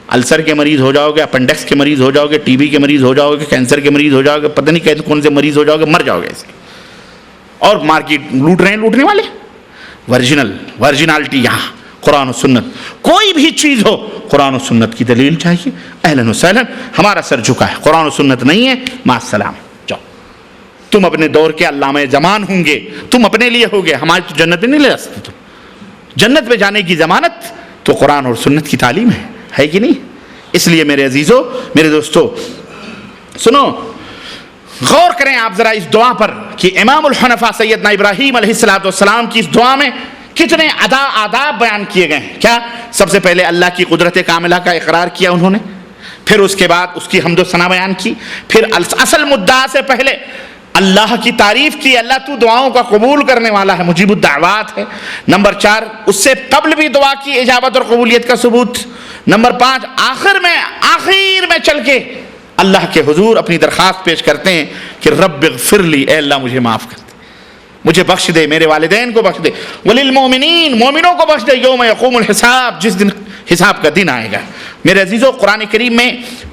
السر کے مریض ہو جاؤ گے, اپنڈکس کے مریض ہو جاؤ گے, ٹی بی کے مریض ہو جاؤ گے, کینسر کے مریض ہو جاؤ گے, پتہ نہیں کون سے مریض ہو جاؤ گے, مر جاؤ گے ایسے. اور مارکیٹ لوٹ رہے ہیں لوٹنے والے. ورجنالٹی یہاں قرآن و سنت. کوئی بھی چیز ہو قرآن و سنت کی دلیل چاہیے. اہلاً و سہلاً, ہمارا سر جھکا ہے. قرآن و سنت نہیں ہے, مع السلام. جاؤ, تم اپنے دور کے علامہ زمان ہوں گے, تم اپنے لیے ہوگے, ہماری تو جنت میں نہیں لے سکتے. تم جنت میں جانے کی ضمانت تو قرآن اور سنت کی تعلیم ہے کہ نہیں؟ اس لیے میرے عزیزو, میرے دوستو, سنو, غور کریں آپ ذرا اس دعا پر کہ امام الحنفاء سیدنا ابراہیم علیہ السلام کی اس دعا میں کتنے آداب بیان کیے گئے ہیں. کیا؟ سب سے پہلے اللہ کی قدرت کاملہ کا اقرار کیا انہوں نے, پھر اس کے بعد اس کی حمد و ثنا بیان کی, پھر اصل مدعا سے پہلے اللہ کی تعریف کی, اللہ تو دعاؤں کا قبول کرنے والا ہے, مجیب الدعوات ہے. نمبر 4, اس سے قبل بھی دعا کی اجابت اور قبولیت کا ثبوت. نمبر 5, آخر میں چل کے اللہ کے حضور اپنی درخواست پیش کرتے ہیں کہ رب اغفر لی, اے اللہ مجھے معاف کر دے, مجھے بخش دے, میرے والدین کو بخش دے, وللمؤمنین, مومنوں کو بخش دے, یوم یقوم الحساب, جس دن حساب کا دن آئے گا. میرے عزیزو, قرآن کریم میں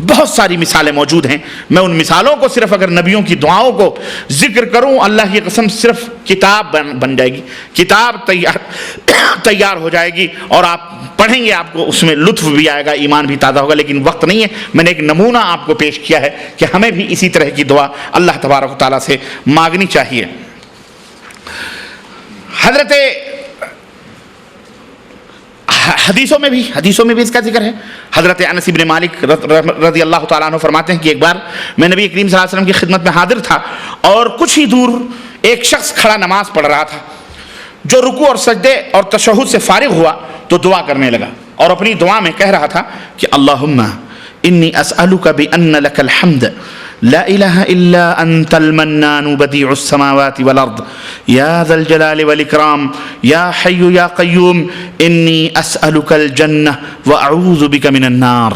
بہت ساری مثالیں موجود ہیں. میں ان مثالوں کو صرف اگر نبیوں کی دعاؤں کو ذکر کروں, اللہ کی قسم صرف کتاب بن جائے گی, کتاب تیار ہو جائے گی, اور آپ پڑھیں گے, آپ کو اس میں لطف بھی آئے گا, ایمان بھی تازہ ہوگا. لیکن وقت نہیں ہے. میں نے ایک نمونہ آپ کو پیش کیا ہے کہ ہمیں بھی اسی طرح کی دعا اللہ تبارک و تعالیٰ سے مانگنی چاہیے. حدیثوں میں بھی اس کا ذکر ہے. حضرت انس بن مالک رضی اللہ تعالیٰ عنہ فرماتے ہیں کہ ایک بار میں نبی کریم صلی اللہ علیہ وسلم کی خدمت میں حاضر تھا اور کچھ ہی دور ایک شخص کھڑا نماز پڑھ رہا تھا. جو رکوع اور سجدے اور تشہد سے فارغ ہوا تو دعا کرنے لگا اور اپنی دعا میں کہہ رہا تھا کہ اللہم انی اسألک بأن لک الحمد لا الہ الا انت المنان بدیع السماوات والارض یا ذا الجلال والاکرام یا حی یا قیوم انی اسألک الجنہ واعوذ بک من النار.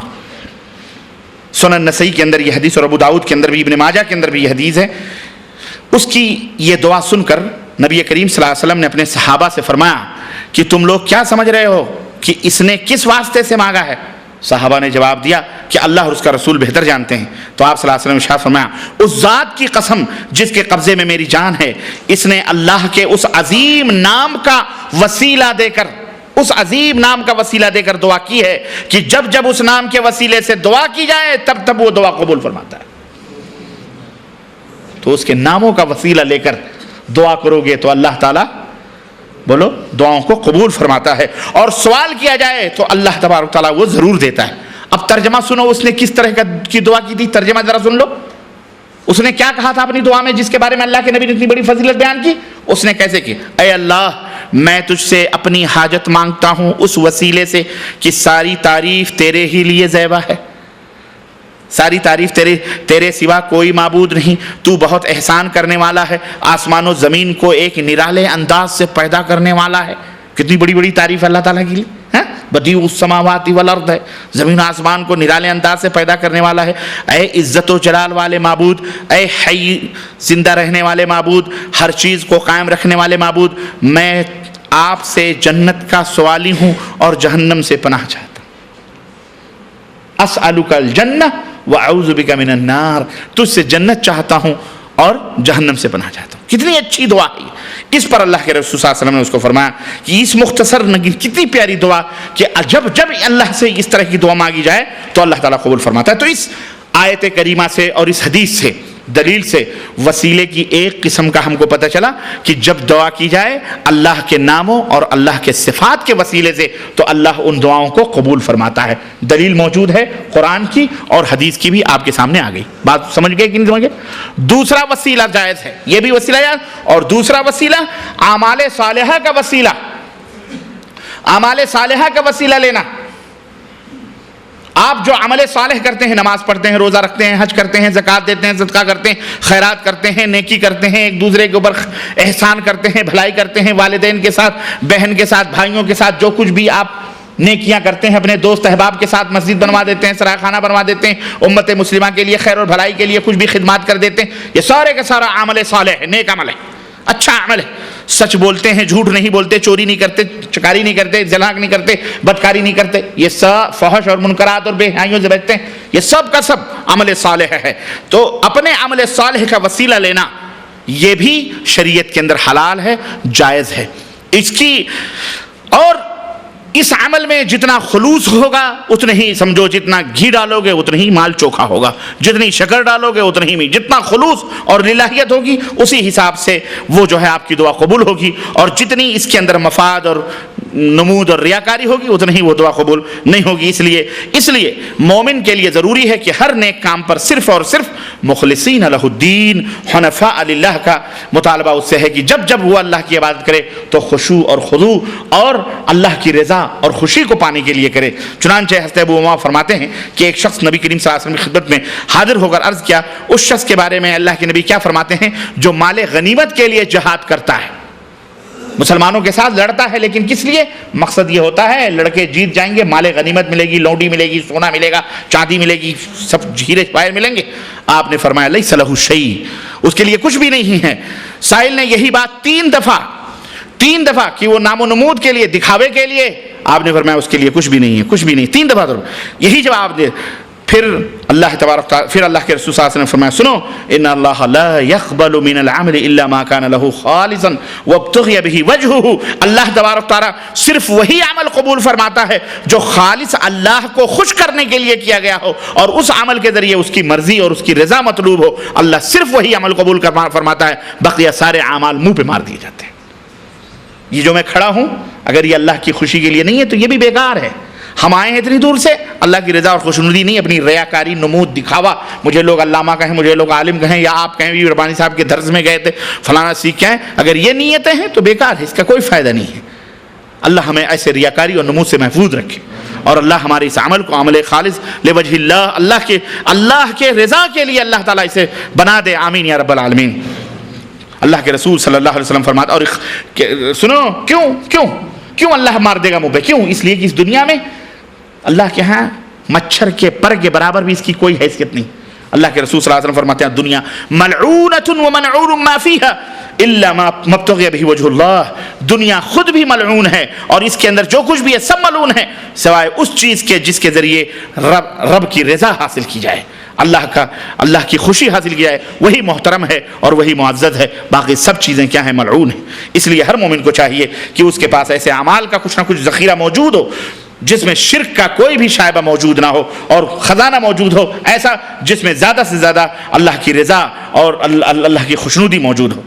سنن نسائی کے اندر یہ حدیث اور ابو داؤد کے اندر بھی ابن ماجہ کے اندر بھی یہ حدیث ہے. اس کی یہ دعا سن کر نبی کریم صلی اللہ علیہ وسلم نے اپنے صحابہ سے فرمایا کہ تم لوگ کیا سمجھ رہے ہو کہ اس نے کس واسطے سے مانگا ہے؟ صحابہ نے جواب دیا کہ اللہ اور اس کا رسول بہتر جانتے ہیں. تو آپ صلی اللہ علیہ وسلم نے ارشاد فرمایا اس ذات کی قسم جس کے قبضے میں میری جان ہے، اس نے اللہ کے اس عظیم نام کا وسیلہ دے کر دعا کی ہے کہ جب اس نام کے وسیلے سے دعا کی جائے تب وہ دعا قبول فرماتا ہے. تو اس کے ناموں کا وسیلہ لے کر دعا کرو گے تو اللہ تعالیٰ بولو دعاؤں کو قبول فرماتا ہے، اور سوال کیا جائے تو اللہ تبارک تعالیٰ وہ ضرور دیتا ہے. اب ترجمہ سنو اس نے کس طرح کی دعا کی تھی. ترجمہ ذرا سن لو. اس نے کیا کہا تھا اپنی دعا میں جس کے بارے میں اللہ کے نبی نے اتنی بڑی فضیلت بیان کی؟ اس نے کیسے کی؟ اے اللہ میں تجھ سے اپنی حاجت مانگتا ہوں اس وسیلے سے کہ ساری تعریف تیرے ہی لیے زیبا ہے، ساری تعریف تیرے سوا کوئی معبود نہیں. تو بہت احسان کرنے والا ہے، آسمان و زمین کو ایک نرالے انداز سے پیدا کرنے والا ہے. کتنی بڑی بڑی تعریف اللہ تعالیٰ کی لیے. بدیع السماوات والارض ہے، زمین آسمان کو نرالے انداز سے پیدا کرنے والا ہے. اے عزت و جلال والے معبود، اے حی زندہ رہنے والے معبود، ہر چیز کو قائم رکھنے والے معبود، میں آپ سے جنت کا سوالی ہوں اور جہنم سے پناہ چاہتا ہوں. اسألک الجنہ وَأَعُوذُ بِكَ مِنَ النَّارِ، تجھ سے جنت چاہتا ہوں اور جہنم سے پناہ چاہتا ہوں. کتنی اچھی دعا ہے. اس پر اللہ کے رسول صلی اللہ علیہ وسلم نے اس کو فرمایا کہ اس مختصر کتنی پیاری دعا کہ جب اللہ سے اس طرح کی دعا مانگی جائے تو اللہ تعالیٰ قبول فرماتا ہے. تو اس آیت کریمہ سے اور اس حدیث سے دلیل سے وسیلے کی ایک قسم کا ہم کو پتہ چلا کہ جب دعا کی جائے اللہ کے ناموں اور اللہ کے صفات کے وسیلے سے تو اللہ ان دعاؤں کو قبول فرماتا ہے. دلیل موجود ہے قرآن کی اور حدیث کی بھی آپ کے سامنے آ گئی. بات سمجھ گئے کہ نہیں سمجھ گئے؟ دوسرا وسیلہ جائز ہے، یہ بھی وسیلہ جائز. اور دوسرا وسیلہ اعمال صالحہ کا وسیلہ، اعمال صالحہ کا وسیلہ لینا. آپ جو عمل صالح کرتے ہیں، نماز پڑھتے ہیں، روزہ رکھتے ہیں، حج کرتے ہیں، زکوٰۃ دیتے ہیں، صدقہ کرتے ہیں، خیرات کرتے ہیں، نیکی کرتے ہیں، ایک دوسرے کے اوپر احسان کرتے ہیں، بھلائی کرتے ہیں، والدین کے ساتھ، بہن کے ساتھ، بھائیوں کے ساتھ جو کچھ بھی آپ نیکیاں کرتے ہیں، اپنے دوست احباب کے ساتھ مسجد بنوا دیتے ہیں، سرائے خانہ بنوا دیتے ہیں، امت مسلمہ کے لیے خیر اور بھلائی کے لیے کچھ بھی خدمات کر دیتے ہیں، یہ سارے کا سارا عمل صالح ہے، نیک عمل ہے، اچھا عمل ہے. سچ بولتے ہیں، جھوٹ نہیں بولتے، چوری نہیں کرتے، چکاری نہیں کرتے، زلاق نہیں کرتے، بدکاری نہیں کرتے، یہ سب فحش اور منکرات اور بے حیائیوں سے بچتے ہیں، یہ سب کا سب عمل صالح ہے. تو اپنے عمل صالح کا وسیلہ لینا یہ بھی شریعت کے اندر حلال ہے، جائز ہے. اس کی اور اس عمل میں جتنا خلوص ہوگا اتنے ہی سمجھو، جتنا گھی ڈالو گے اتنا ہی مال چوکھا ہوگا، جتنی شکر ڈالو گے اتنا ہی جتنا خلوص اور للہیت ہوگی اسی حساب سے وہ جو ہے آپ کی دعا قبول ہوگی، اور جتنی اس کے اندر مفاد اور نمود اور ریاکاری ہوگی اتنی ہی وہ دعا قبول نہیں ہوگی. اس لیے مومن کے لیے ضروری ہے کہ ہر نیک کام پر صرف اور صرف مخلصین لہ الدین حنفاء للہ کا مطالبہ اس سے ہے کہ جب وہ اللہ کی عبادت کرے تو خشوع اور خضوع اور اللہ کی رضا اور خوشی کو پانے کے لیے کرے. چنانچہ حضرت ابو امامہ فرماتے ہیں کہ ایک شخص نبی کریم صلی اللہ علیہ وسلم کی خدمت میں حاضر ہو کر عرض کیا. اس شخص کے بارے میں اللہ کے نبی کیا فرماتے ہیں؟ جو مال غنیمت کے لیے جہاد کرتا ہے، مسلمانوں کے ساتھ لڑتا ہے، لیکن کس لیے؟ مقصد یہ ہوتا ہے لڑکے جیت جائیں گے، مال غنیمت ملے گی، لونڈی ملے گی، سونا ملے گا، چاندی ملے گی، سب ہیرے پائے ملیں گے. آپ نے فرمایا لیس لہ شیء، اس کے لیے کچھ بھی نہیں ہے. سائل نے یہی بات تین دفعہ کہ وہ نام و نمود کے لیے، دکھاوے کے لیے، آپ نے فرمایا اس کے لیے کچھ بھی نہیں ہے، کچھ بھی نہیں. 3 دفعہ یہی جواب دے. پھر اللہ تبارک تعالی، پھر اللہ کے رسول صلی اللہ علیہ وسلم نے فرمایا سنو ان اللہ لا يقبل من العمل الا ما كان له خالصا وابتغي به وجهه. اللہ تبارک تعالی صرف وہی عمل قبول فرماتا ہے جو خالص اللہ کو خوش کرنے کے لیے کیا گیا ہو اور اس عمل کے ذریعے اس کی مرضی اور اس کی رضا مطلوب ہو. اللہ صرف وہی عمل قبول فرماتا ہے، بقیہ سارے اعمال منہ پہ مار دیے جاتے ہیں. یہ جو میں کھڑا ہوں اگر یہ اللہ کی خوشی کے لیے نہیں ہے تو یہ بھی بیکار ہے. ہم آئے ہیں اتنی دور سے اللہ کی رضا اور خوشنودی نہیں, اپنی ریاکاری, نمود, دکھاوا, مجھے لوگ علامہ کہیں, مجھے لوگ عالم کہیں, یا آپ کہیں بھی ربانی صاحب کے درس میں گئے تھے, فلانا سیکھ کے آئے, اگر یہ نیتیں ہیں تو بیکار ہے, اس کا کوئی فائدہ نہیں ہے. اللہ ہمیں ایسے ریاکاری اور نمود سے محفوظ رکھے, اور اللہ ہمارے اس عمل کو عمل خالص لوجہ اللہ, اللہ کے رضا کے لیے اللہ تعالیٰ اسے بنا دے. آمین یا رب العالمین. اللہ کے رسول صلی اللہ علیہ وسلم فرماتے, اور سنو کیوں اللہ مار دے گا منہ پہ, کیوں؟ اس لیے کہ اس دنیا میں اللہ کے ہاں مچھر کے پر کے برابر بھی اس کی کوئی حیثیت نہیں. اللہ کے رسول صلی اللہ علیہ وسلم فرماتے ہیں دنیا ملعونۃ ومنعون ما فیہا الا ما مبتغی بہ وجہ اللہ. دنیا خود بھی ملعون ہے اور اس کے اندر جو کچھ بھی ہے سب ملعون ہے سوائے اس چیز کے جس کے ذریعے رب کی رضا حاصل کی جائے, اللہ کی خوشی حاصل کی جائے, وہی محترم ہے اور وہی معزز ہے. باقی سب چیزیں کیا ہیں؟ ملعون ہیں. اس لیے ہر مومن کو چاہیے کہ اس کے پاس ایسے اعمال کا کچھ نہ کچھ ذخیرہ موجود ہو جس میں شرک کا کوئی بھی شائبہ موجود نہ ہو, اور خزانہ موجود ہو ایسا جس میں زیادہ سے زیادہ اللہ کی رضا اور اللہ کی خوشنودی موجود ہو.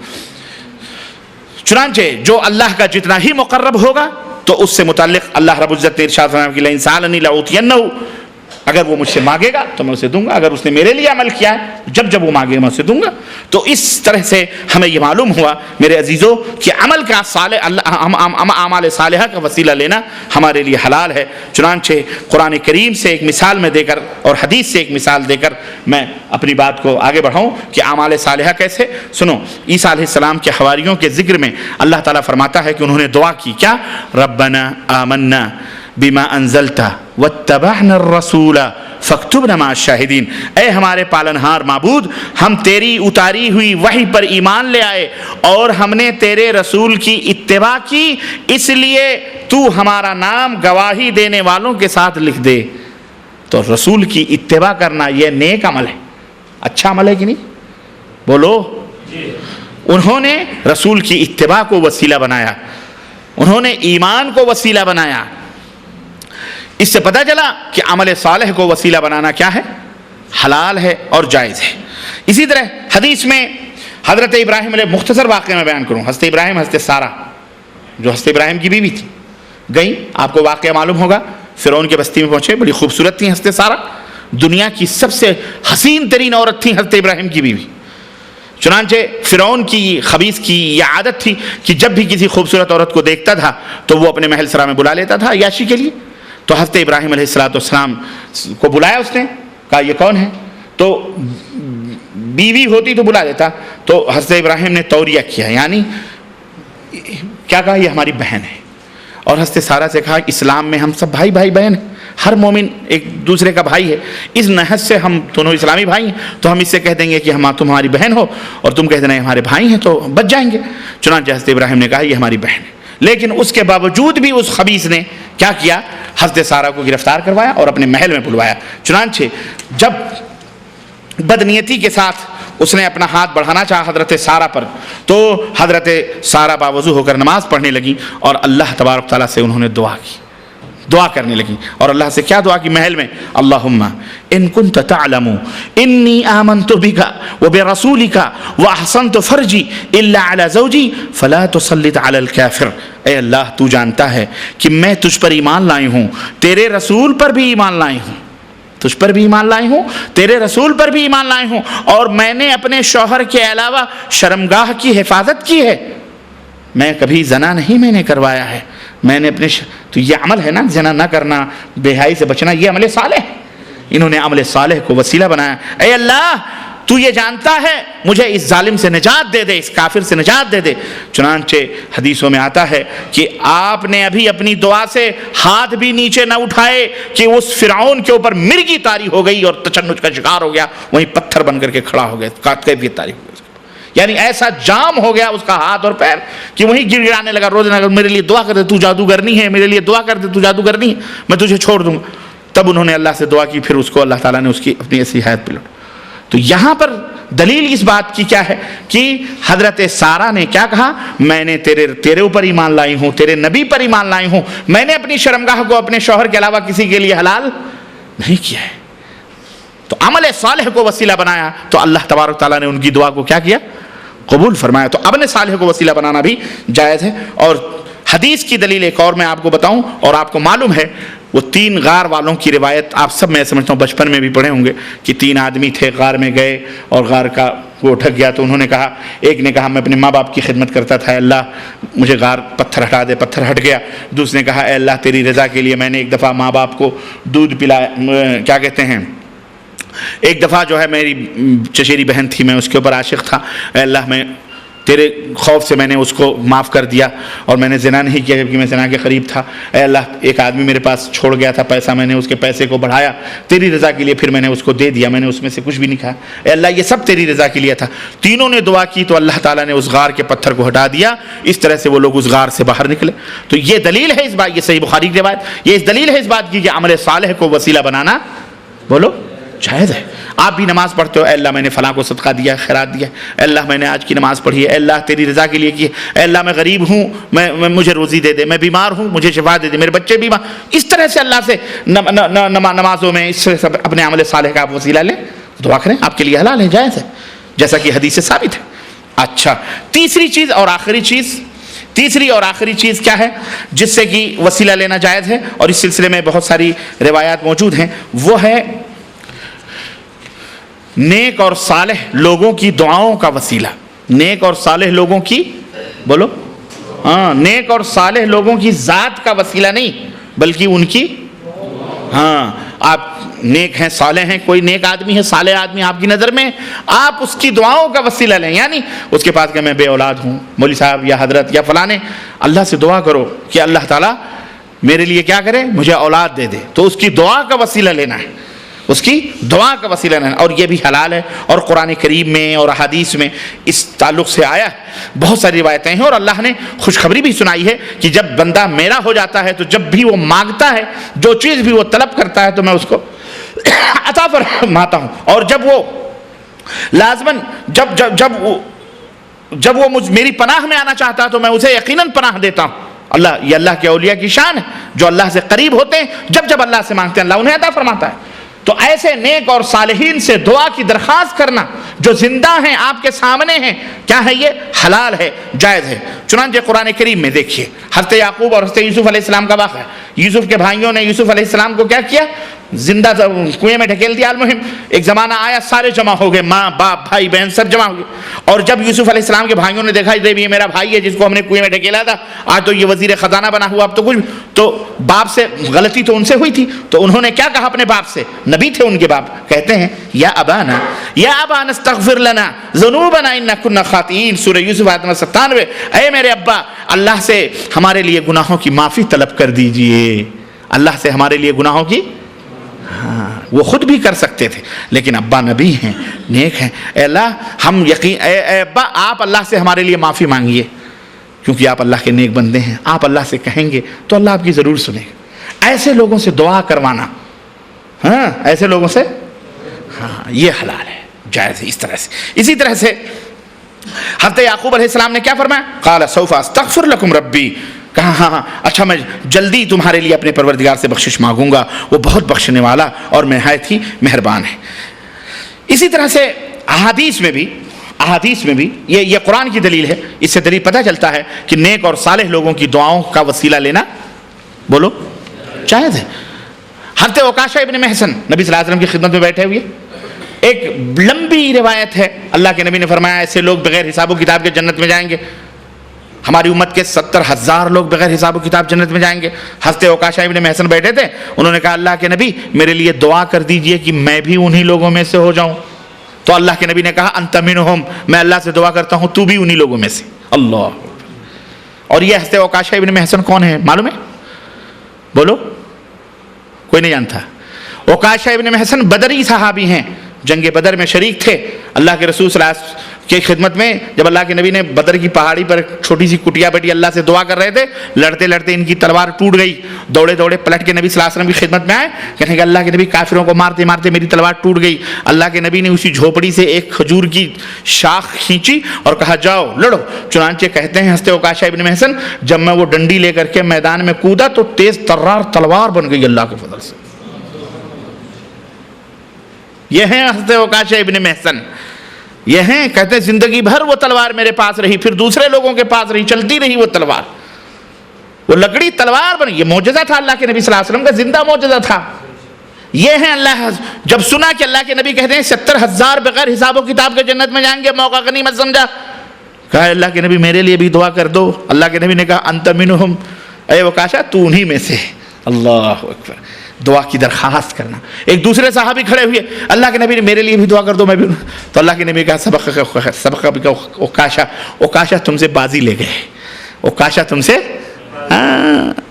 چنانچہ جو اللہ کا جتنا ہی مقرب ہوگا تو اس سے متعلق اللہ رب العزت نے ارشاد فرمایا کہ لئن سألنی لأعطینہ, اگر وہ مجھ سے مانگے گا تو میں اسے دوں گا, اگر اس نے میرے لیے عمل کیا ہے جب وہ مانگے گا میں اسے دوں گا. تو اس طرح سے ہمیں یہ معلوم ہوا میرے عزیزوں کہ عمل کا اعمال صالحہ کا وسیلہ لینا ہمارے لیے حلال ہے. چنانچہ قرآن کریم سے ایک مثال میں دے کر اور حدیث سے ایک مثال دے کر میں اپنی بات کو آگے بڑھاؤں کہ اعمال صالحہ کیسے. سنو, عیسیٰ علیہ السلام کے حواریوں کے ذکر میں اللہ تعالیٰ فرماتا ہے کہ انہوں نے دعا کی, کیا؟ ربنا آمنا بما انزلتا واتبعنا الرسول فاکتبنا مع الشاہدین. اے ہمارے پالنہار معبود, ہم تیری اتاری ہوئی وحی پر ایمان لے آئے اور ہم نے تیرے رسول کی اتباع کی, اس لیے تو ہمارا نام گواہی دینے والوں کے ساتھ لکھ دے. تو رسول کی اتباع کرنا یہ نیک عمل ہے, اچھا عمل ہے کہ نہیں؟ بولو. انہوں نے رسول کی اتباع کو وسیلہ بنایا, انہوں نے ایمان کو وسیلہ بنایا. اس سے پتہ چلا کہ عمل صالح کو وسیلہ بنانا کیا ہے؟ حلال ہے اور جائز ہے. اسی طرح حدیث میں حضرت ابراہیم علیہ, مختصر واقعہ میں بیان کروں, حضرت ابراہیم, حضرت سارہ جو حضرت ابراہیم کی بیوی تھی, گئیں, آپ کو واقعہ معلوم ہوگا, فرعون کے بستی میں پہنچے, بڑی خوبصورت تھی حضرت سارہ, دنیا کی سب سے حسین ترین عورت تھی حضرت ابراہیم کی بیوی. چنانچہ فرعون کی خبیث کی یہ عادت تھی کہ جب بھی کسی خوبصورت عورت کو دیکھتا تھا تو وہ اپنے محل سرا میں بلا لیتا تھا عیاشی کے لیے. تو حضرت ابراہیم علیہ السلام کو بلایا, اس نے کہا یہ کون ہے؟ تو بیوی ہوتی تو بلا لیتا. تو حضرت ابراہیم نے توریہ کیا, یعنی کیا کہا؟ یہ ہماری بہن ہے. اور حضرت سارہ سے کہا اسلام میں ہم سب بھائی بہن ہیں, ہر مومن ایک دوسرے کا بھائی ہے, اس نحس سے ہم دونوں اسلامی بھائی ہیں, تو ہم اس سے کہہ دیں گے کہ تمہاری بہن ہو اور تم کہہ دینا ہمارے بھائی ہیں تو بچ جائیں گے. چنانچہ حضرت ابراہیم نے کہا یہ ہماری بہن ہے. لیکن اس کے باوجود بھی اس خبیث نے کیا کیا؟ حضرت سارہ کو گرفتار کروایا اور اپنے محل میں بلوایا. چنانچہ جب بدنیتی کے ساتھ اس نے اپنا ہاتھ بڑھانا چاہا حضرت سارہ پر, تو حضرت سارہ باوضو ہو کر نماز پڑھنے لگی اور اللہ تبارک تعالیٰ سے انہوں نے دعا کرنے لگی. اور اللہ سے کیا دعا کی محل میں؟ اللہم ان کنت تعلم انی آمنت بک وبرسولک واحسنت فرجی الا علی زوجی فلا تسلط علی الکافر. اے اللہ تو جانتا ہے کہ میں تجھ پر ایمان لائی ہوں, تیرے رسول پر بھی ایمان لائی ہوں, تجھ پر بھی ایمان لائی ہوں, تیرے رسول پر بھی ایمان لائی ہوں, اور میں نے اپنے شوہر کے علاوہ شرمگاہ کی حفاظت کی ہے, میں کبھی زنا نہیں میں نے کروایا ہے, میں نے اپنے تو یہ عمل ہے نا, زنا نہ کرنا, بے حیائی سے بچنا, یہ عمل صالح ہے. انہوں نے عمل صالح کو وسیلہ بنایا. اے اللہ تو یہ جانتا ہے, مجھے اس ظالم سے نجات دے دے, اس کافر سے نجات دے دے. چنانچہ حدیثوں میں آتا ہے کہ آپ نے ابھی اپنی دعا سے ہاتھ بھی نیچے نہ اٹھائے کہ اس فرعون کے اوپر مرغی طاری ہو گئی اور تشنج کا شکار ہو گیا, وہیں پتھر بن کر کے کھڑا ہو گیا, کیفیت طاری ہو گئی. یعنی ایسا جام ہو گیا اس کا ہاتھ اور پیر کہ وہیں گر گرانے لگا, روزانہ میرے لیے دعا کر دے تو جادوگرنی ہے, میرے لیے دعا کر دے تو جادوگرنی ہے, میں تجھے چھوڑ دوں گا. تب انہوں نے اللہ سے دعا کی, پھر اس کو اللہ تعالیٰ نے اس کی اپنی ایسی حیات پہ لوٹا. تو یہاں پر دلیل اس بات کی کیا ہے کہ حضرت سارہ نے کیا کہا؟ میں نے تیرے اوپر ایمان لائی ہوں, تیرے نبی پر ایمان لائی ہوں, میں نے اپنی شرمگاہ کو اپنے شوہر کے علاوہ کسی کے لیے حلال نہیں کیا ہے. تو عمل صالح کو وسیلہ بنایا تو اللہ تبارک تعالیٰ نے ان کی دعا کو کیا کیا؟ قبول فرمایا. تو عمل صالح کو وسیلہ بنانا بھی جائز ہے. اور حدیث کی دلیل ایک اور میں آپ کو بتاؤں، اور آپ کو معلوم ہے وہ 3 غار والوں کی روایت آپ سب میں سمجھتا ہوں بچپن میں بھی پڑھے ہوں گے کہ 3 آدمی تھے، غار میں گئے اور غار کا وہ ڈھک گیا تو انہوں نے کہا، ایک نے کہا میں اپنے ماں باپ کی خدمت کرتا تھا، اللہ مجھے غار پتھر ہٹا دے، پتھر ہٹ گیا۔ دوسرے نے کہا اے اللہ تیری رضا کے لیے میں نے ایک دفعہ ماں باپ کو دودھ پلایا، کیا کہتے ہیں، ایک دفعہ جو ہے میری چچیری بہن تھی، میں اس کے اوپر عاشق تھا، اے اللہ میں تیرے خوف سے میں نے اس کو معاف کر دیا اور میں نے زنا نہیں کیا جبکہ میں زنا کے قریب تھا، اے اللہ ایک آدمی میرے پاس چھوڑ گیا تھا پیسہ، میں نے اس کے پیسے کو بڑھایا تیری رضا کے لیے، پھر میں نے اس کو دے دیا، میں نے اس میں سے کچھ بھی نہیں کھایا، اے اللہ یہ سب تیری رضا کے لیے تھا۔ تینوں نے دعا کی تو اللہ تعالیٰ نے اس غار کے پتھر کو ہٹا دیا، اس طرح سے وہ لوگ اس غار سے باہر نکلے۔ تو یہ دلیل ہے اس بات، یہ صحیح بخاری کی روایت، یہ اس دلیل ہے اس بات کی کہ عمل صالح کو وسیلہ بنانا بولو جائز ہے۔ آپ بھی نماز پڑھتے ہو، اے اللہ میں نے فلاں کو صدقہ دیا، خیرات دیا، اے اللہ میں نے آج کی نماز پڑھی ہے، اے اللہ تیری رضا کے لیے کی ہے، اے اللہ میں غریب ہوں، میں مجھے روزی دے دے، میں بیمار ہوں مجھے شفا دے دے، میرے بچے بیمار، اس طرح سے اللہ سے نمازوں میں اس سے اپنے عمل صالح کا آپ وسیلہ لیں، دعا کریں، آپ کے لیے حلال ہے، جائز ہے، جیسا کہ حدیث سے ثابت ہے۔ اچھا، تیسری اور آخری چیز کیا ہے جس سے کہ وسیلہ لینا جائز ہے، اور اس سلسلے میں بہت ساری روایات موجود ہیں، وہ ہے نیک اور صالح لوگوں کی دعاؤں کا وسیلہ۔ نیک اور صالح لوگوں کی بولو، ہاں، نیک اور صالح لوگوں کی ذات کا وسیلہ نہیں بلکہ ان کی، ہاں آپ نیک ہیں، صالح ہیں، کوئی نیک آدمی ہے، صالح آدمی آپ کی نظر میں، آپ اس کی دعاؤں کا وسیلہ لیں، یعنی اس کے پاس کہ میں بے اولاد ہوں، مولوی صاحب یا حضرت یا فلانے، اللہ سے دعا کرو کہ اللہ تعالیٰ میرے لیے کیا کرے، مجھے اولاد دے دے، تو اس کی دعا کا وسیلہ لینا ہے، اس کی دعا کا وسیلہ لینا، اور یہ بھی حلال ہے، اور قرآن کریم میں اور احادیث میں اس تعلق سے آیا ہے، بہت ساری روایتیں ہیں، اور اللہ نے خوشخبری بھی سنائی ہے کہ جب بندہ میرا ہو جاتا ہے تو جب بھی وہ مانگتا ہے، جو چیز بھی وہ طلب کرتا ہے تو میں اس کو عطا فرماتا ہوں، اور جب وہ لازماً جب وہ میری پناہ میں آنا چاہتا ہے تو میں اسے یقیناً پناہ دیتا ہوں۔ یہ اللہ کے اولیاء کی شان ہے، جو اللہ سے قریب ہوتے ہیں، جب اللہ سے مانگتے ہیں اللہ انہیں عطا فرماتا ہے۔ تو ایسے نیک اور صالحین سے دعا کی درخواست کرنا جو زندہ ہیں، آپ کے سامنے ہیں، کیا ہے، یہ حلال ہے، جائز ہے۔ چنانچہ قرآن کریم میں دیکھیے حضرت یعقوب اور حضرت یوسف علیہ السلام کا واقعہ، یوسف کے بھائیوں نے یوسف علیہ السلام کو کیا کیا، زندہ کنویں میں ڈھکیل دیا۔ المہم ایک زمانہ آیا سارے جمع ہو گئے، ماں باپ بھائی بہن سب جمع ہو گئے، اور جب یوسف علیہ السلام کے بھائیوں نے دیکھا یہ میرا بھائی ہے جس کو ہم نے کنویں میں ڈھکیلا تھا، آج تو یہ وزیر خزانہ بنا ہوا، اب تو کچھ، تو باپ سے غلطی تو ان سے ہوئی تھی، تو انہوں نے کیا کہا اپنے باپ سے، نبی تھے ان کے باپ، کہتے ہیں یا ابانا استغفر لنا ذنوبنا اننا كنا خاطئین، سورہ یوسف آیت نمبر 97، اے میرے ابا اللہ سے ہمارے لیے گناہوں کی معافی طلب کر دیجئے، اللہ سے ہمارے لیے گناہوں کی، ہاں وہ خود بھی کر سکتے تھے لیکن ابا نبی ہیں، نیک ہیں، اے اللہ ہم اے ابا آپ اللہ سے ہمارے لیے معافی مانگیے، کیونکہ آپ اللہ کے نیک بندے ہیں، آپ اللہ سے کہیں گے تو اللہ آپ کی ضرور سنے گا۔ ایسے لوگوں سے دعا کروانا، ہاں ایسے لوگوں سے، ہاں یہ حلال ہے، جائز ہے، اس طرح سے۔ اسی طرح سے حضرت یعقوب علیہ السلام نے کیا فرمایا، قال سوف استغفر لکم ربی، کہا ہاں اچھا میں جلدی تمہارے لیے اپنے پروردگار سے بخشش مانگوں گا، وہ بہت بخشنے والا اور نہایت ہی مہربان ہے۔ اسی طرح سے احادیث میں بھی یہ قرآن کی دلیل ہے، اس سے دلیل پتہ چلتا ہے کہ نیک اور صالح لوگوں کی دعاؤں کا وسیلہ لینا بولو جائز ہے۔ حضرت عکاشہ ابن محصن نبی صلی اللہ علیہ وسلم کی خدمت میں بیٹھے ہوئے، ایک لمبی روایت ہے، اللہ کے نبی نے فرمایا ایسے لوگ بغیر حساب و کتاب کے جنت میں جائیں گے، ہماری امت کے 70,000 لوگ بغیر حساب و کتاب جنت میں جائیں گے۔ حضرت عکاشہ ابن محصن بیٹھے تھے، انہوں نے کہا اللہ کے نبی میرے لیے دعا کر دیجئے کہ میں بھی انہی لوگوں میں سے ہو جاؤں، تو اللہ کے نبی نے کہا انت منہم، میں اللہ سے دعا کرتا ہوں تو بھی انہی لوگوں میں سے، اللہ۔ اور یہ حضرت عکاشہ ابن محصن کون ہے معلوم ہے؟ بولو، کوئی نہیں جانتا؟ عکاشہ ابن محصن بدری صحابی ہیں، جنگ بدر میں شریک تھے، اللہ کے رسول صلی اللہ علیہ وسلم کی خدمت میں جب اللہ کے نبی نے بدر کی پہاڑی پر چھوٹی سی کٹیا بیٹھی اللہ سے دعا کر رہے تھے، لڑتے لڑتے ان کی تلوار ٹوٹ گئی، دوڑے دوڑے پلٹ کے نبی صلی اللہ علیہ وسلم کی خدمت میں آئے، کہنے کہ اللہ کے نبی کافروں کو مارتے مارتے میری تلوار ٹوٹ گئی۔ اللہ کے نبی نے اسی جھوپڑی سے ایک کھجور کی شاخ کھینچی اور کہا جاؤ لڑو۔ چنانچہ کہتے ہیں حضرت عکاشہ ابن محصن جب میں وہ ڈنڈی لے کر کے میدان میں کودا تو تیز ترار تلوار بن گئی اللہ کے فضل سے۔ یہ ہیں حضرت عکاشہ ابن محصن، یہ ہیں، کہتے ہیں زندگی بھر وہ تلوار میرے پاس رہی، پھر دوسرے لوگوں کے پاس رہی، چلتی رہی وہ تلوار۔ وہ لکڑی تلوار بنی. یہ معجزہ تھا اللہ کے نبی صلی اللہ علیہ وسلم کا, زندہ معجزہ تھا. یہ ہے اللہ. جب سنا کہ اللہ کے نبی کہتے ہیں 70,000 بغیر حساب و کتاب کے جنت میں جائیں گے, موقع غنیمت سمجھا. کہا اللہ کے نبی میرے لیے بھی دعا کر دو. اللہ کے نبی نے کہا انت منہم, اے وکاشا تو انہی میں سے. اللہ اکبر, دعا کی درخواست کرنا. ایک دوسرے صحابی کھڑے ہوئے, اللہ کے نبی نے میرے لیے بھی دعا کر دو, میں بھی. تو اللہ کے نبی کہا سبق اوکاشا تم سے بازی لے گئے. اوکاشا تم سے,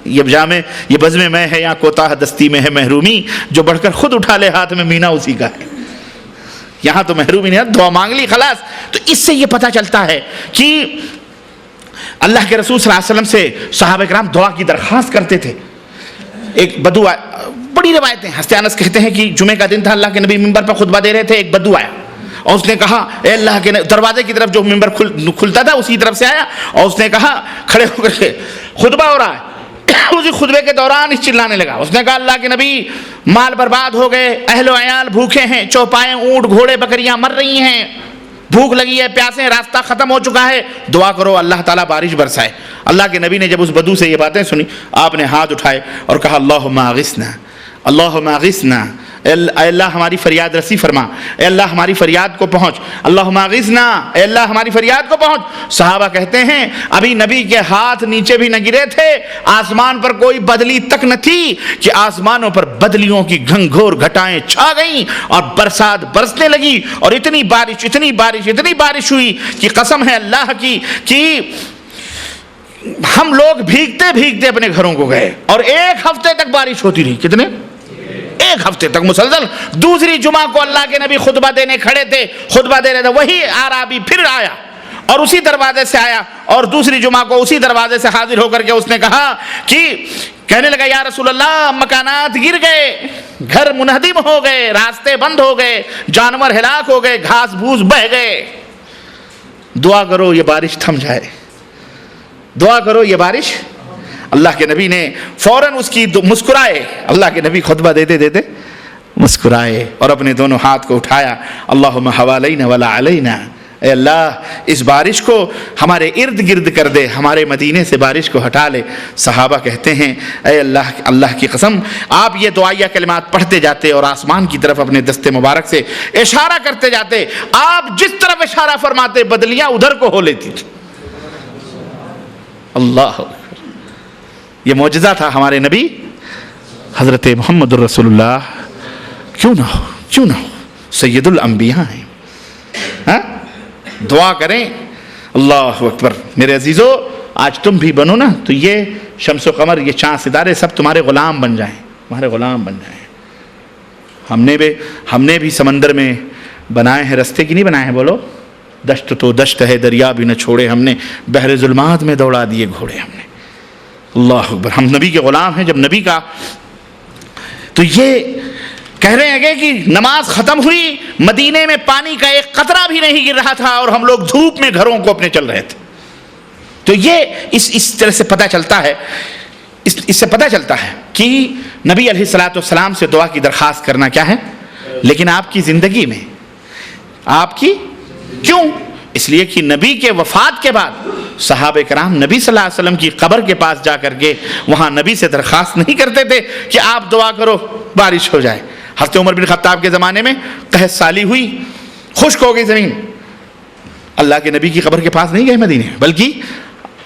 یہ جامع یہ بزم میں ہے یا کوتاہ دستی میں ہے محرومی, جو بڑھ کر خود اٹھا لے ہاتھ میں مینا اسی کا ہے. یہاں تو محرومی نہیں, دعا مانگ لی خلاص. تو اس سے یہ پتہ چلتا ہے کہ اللہ کے رسول صلی اللہ علیہ وسلم سے صحابہ کرام دعا کی درخواست کرتے تھے. ایک بدو آیا, بڑی روایتیں, حضرت انس کہتے ہیں کہ جمعے کا دن تھا, اللہ کے نبی منبر پر خطبہ دے رہے تھے. ایک بدو آیا اور اس نے کہا اے اللہ کے دروازے کی طرف, جو منبر کھلتا تھا اسی طرف سے آیا, اور اس نے کہا کھڑے ہو کر کے خطبہ ہو رہا ہے, اسی خطبے کے دوران اس چلانے لگا. اس نے کہا اللہ کے نبی مال برباد ہو گئے, اہل و عیال بھوکے ہیں, چوپائے اونٹ گھوڑے بکریاں مر رہی ہیں, بھوک لگی ہے, پیاسے, راستہ ختم ہو چکا ہے, دعا کرو اللہ تعالیٰ بارش برسائے. اللہ کے نبی نے جب اس بدو سے یہ باتیں سنی, آپ نے ہاتھ اٹھائے اور کہا اللہم اغثنا, اللہم اغثنا, اے اللہ ہماری فریاد رسی فرما, اے اللہ ہماری فریاد کو پہنچ, اللہم اغثنا, اے اللہ ہماری فریاد کو پہنچ. صحابہ کہتے ہیں ابھی نبی کے ہاتھ نیچے بھی نہ گرے تھے, آسمان پر کوئی بدلی تک نہ تھی کہ آسمانوں پر بدلیوں کی گھنگھور گھٹائیں چھا گئیں اور برسات برسنے لگی, اور اتنی بارش اتنی بارش اتنی بارش ہوئی کہ قسم ہے اللہ کی کہ ہم لوگ بھیگتے بھیگتے اپنے گھروں کو گئے. اور 1 ہفتے تک بارش ہوتی رہی. کتنے؟ 1 ہفتے تک مسلسل. دوسری جمعہ کو اللہ کے نبی خطبہ دینے کھڑے تھے, خطبہ دے رہے تھے, وہی اعرابی پھر آیا اور اسی دروازے سے آیا, اور دوسری جمعہ کو اسی دروازے سے حاضر ہو کر کے اس نے کہا کہ کہنے لگا یا رسول اللہ مکانات گر گئے, گھر منہدم ہو گئے, راستے بند ہو گئے, جانور ہلاک ہو گئے, گھاس بھوس بہہ گئے, دعا کرو یہ بارش تھم جائے, دعا کرو یہ بارش. اللہ کے نبی نے فوراً اس کی مسکرائے, اللہ کے نبی خطبہ دیتے دیتے مسکرائے اور اپنے دونوں ہاتھ کو اٹھایا, اللہم حوالینا ولا علینا, اے اللہ اس بارش کو ہمارے ارد گرد کر دے, ہمارے مدینے سے بارش کو ہٹا لے. صحابہ کہتے ہیں اے اللہ, اللہ کی قسم آپ یہ دعائیہ کلمات پڑھتے جاتے اور آسمان کی طرف اپنے دست مبارک سے اشارہ کرتے جاتے, آپ جس طرف اشارہ فرماتے بدلیاں ادھر کو ہو لیتی تھی. اللہ, یہ معجزہ تھا ہمارے نبی حضرت محمد الرسول اللہ. کیوں نہ ہو, کیوں نہ ہو, سید الانبیاء ہیں. دعا کریں. اللہ اکبر. میرے عزیزو آج تم بھی بنو نا, تو یہ شمس و قمر, یہ چاند ستارے سب تمہارے غلام بن جائیں, تمہارے غلام بن جائیں. ہم نے بھی سمندر میں بنائے ہیں, رستے کی نہیں بنائے ہیں. بولو دشت تو دشت ہے, دریا بھی نہ چھوڑے ہم نے, بحر ظلمات میں دوڑا دیے گھوڑے ہم نے. اللہ اکبر. ہم نبی کے غلام ہیں. جب نبی کا تو یہ کہہ رہے ہیں کہ نماز ختم ہوئی, مدینے میں پانی کا ایک قطرہ بھی نہیں گر رہا تھا, اور ہم لوگ دھوپ میں گھروں کو اپنے چل رہے تھے. تو یہ اس طرح سے پتہ چلتا ہے, اس سے پتہ چلتا ہے کہ نبی علیہ الصلوۃ والسلام سے دعا کی درخواست کرنا کیا ہے. لیکن آپ کی زندگی میں, آپ کی کیوں؟ اس لیے کہ نبی کے وفات کے بعد صحابہ کرام نبی صلی اللہ علیہ وسلم کی قبر کے پاس جا کر کے وہاں نبی سے درخواست نہیں کرتے تھے کہ آپ دعا کرو بارش ہو جائے. حضرت عمر بن خطاب کے زمانے میں قحط سالی ہوئی, خشک ہو گئی زمین, اللہ کے نبی کی قبر کے پاس نہیں گئے مدینے, بلکہ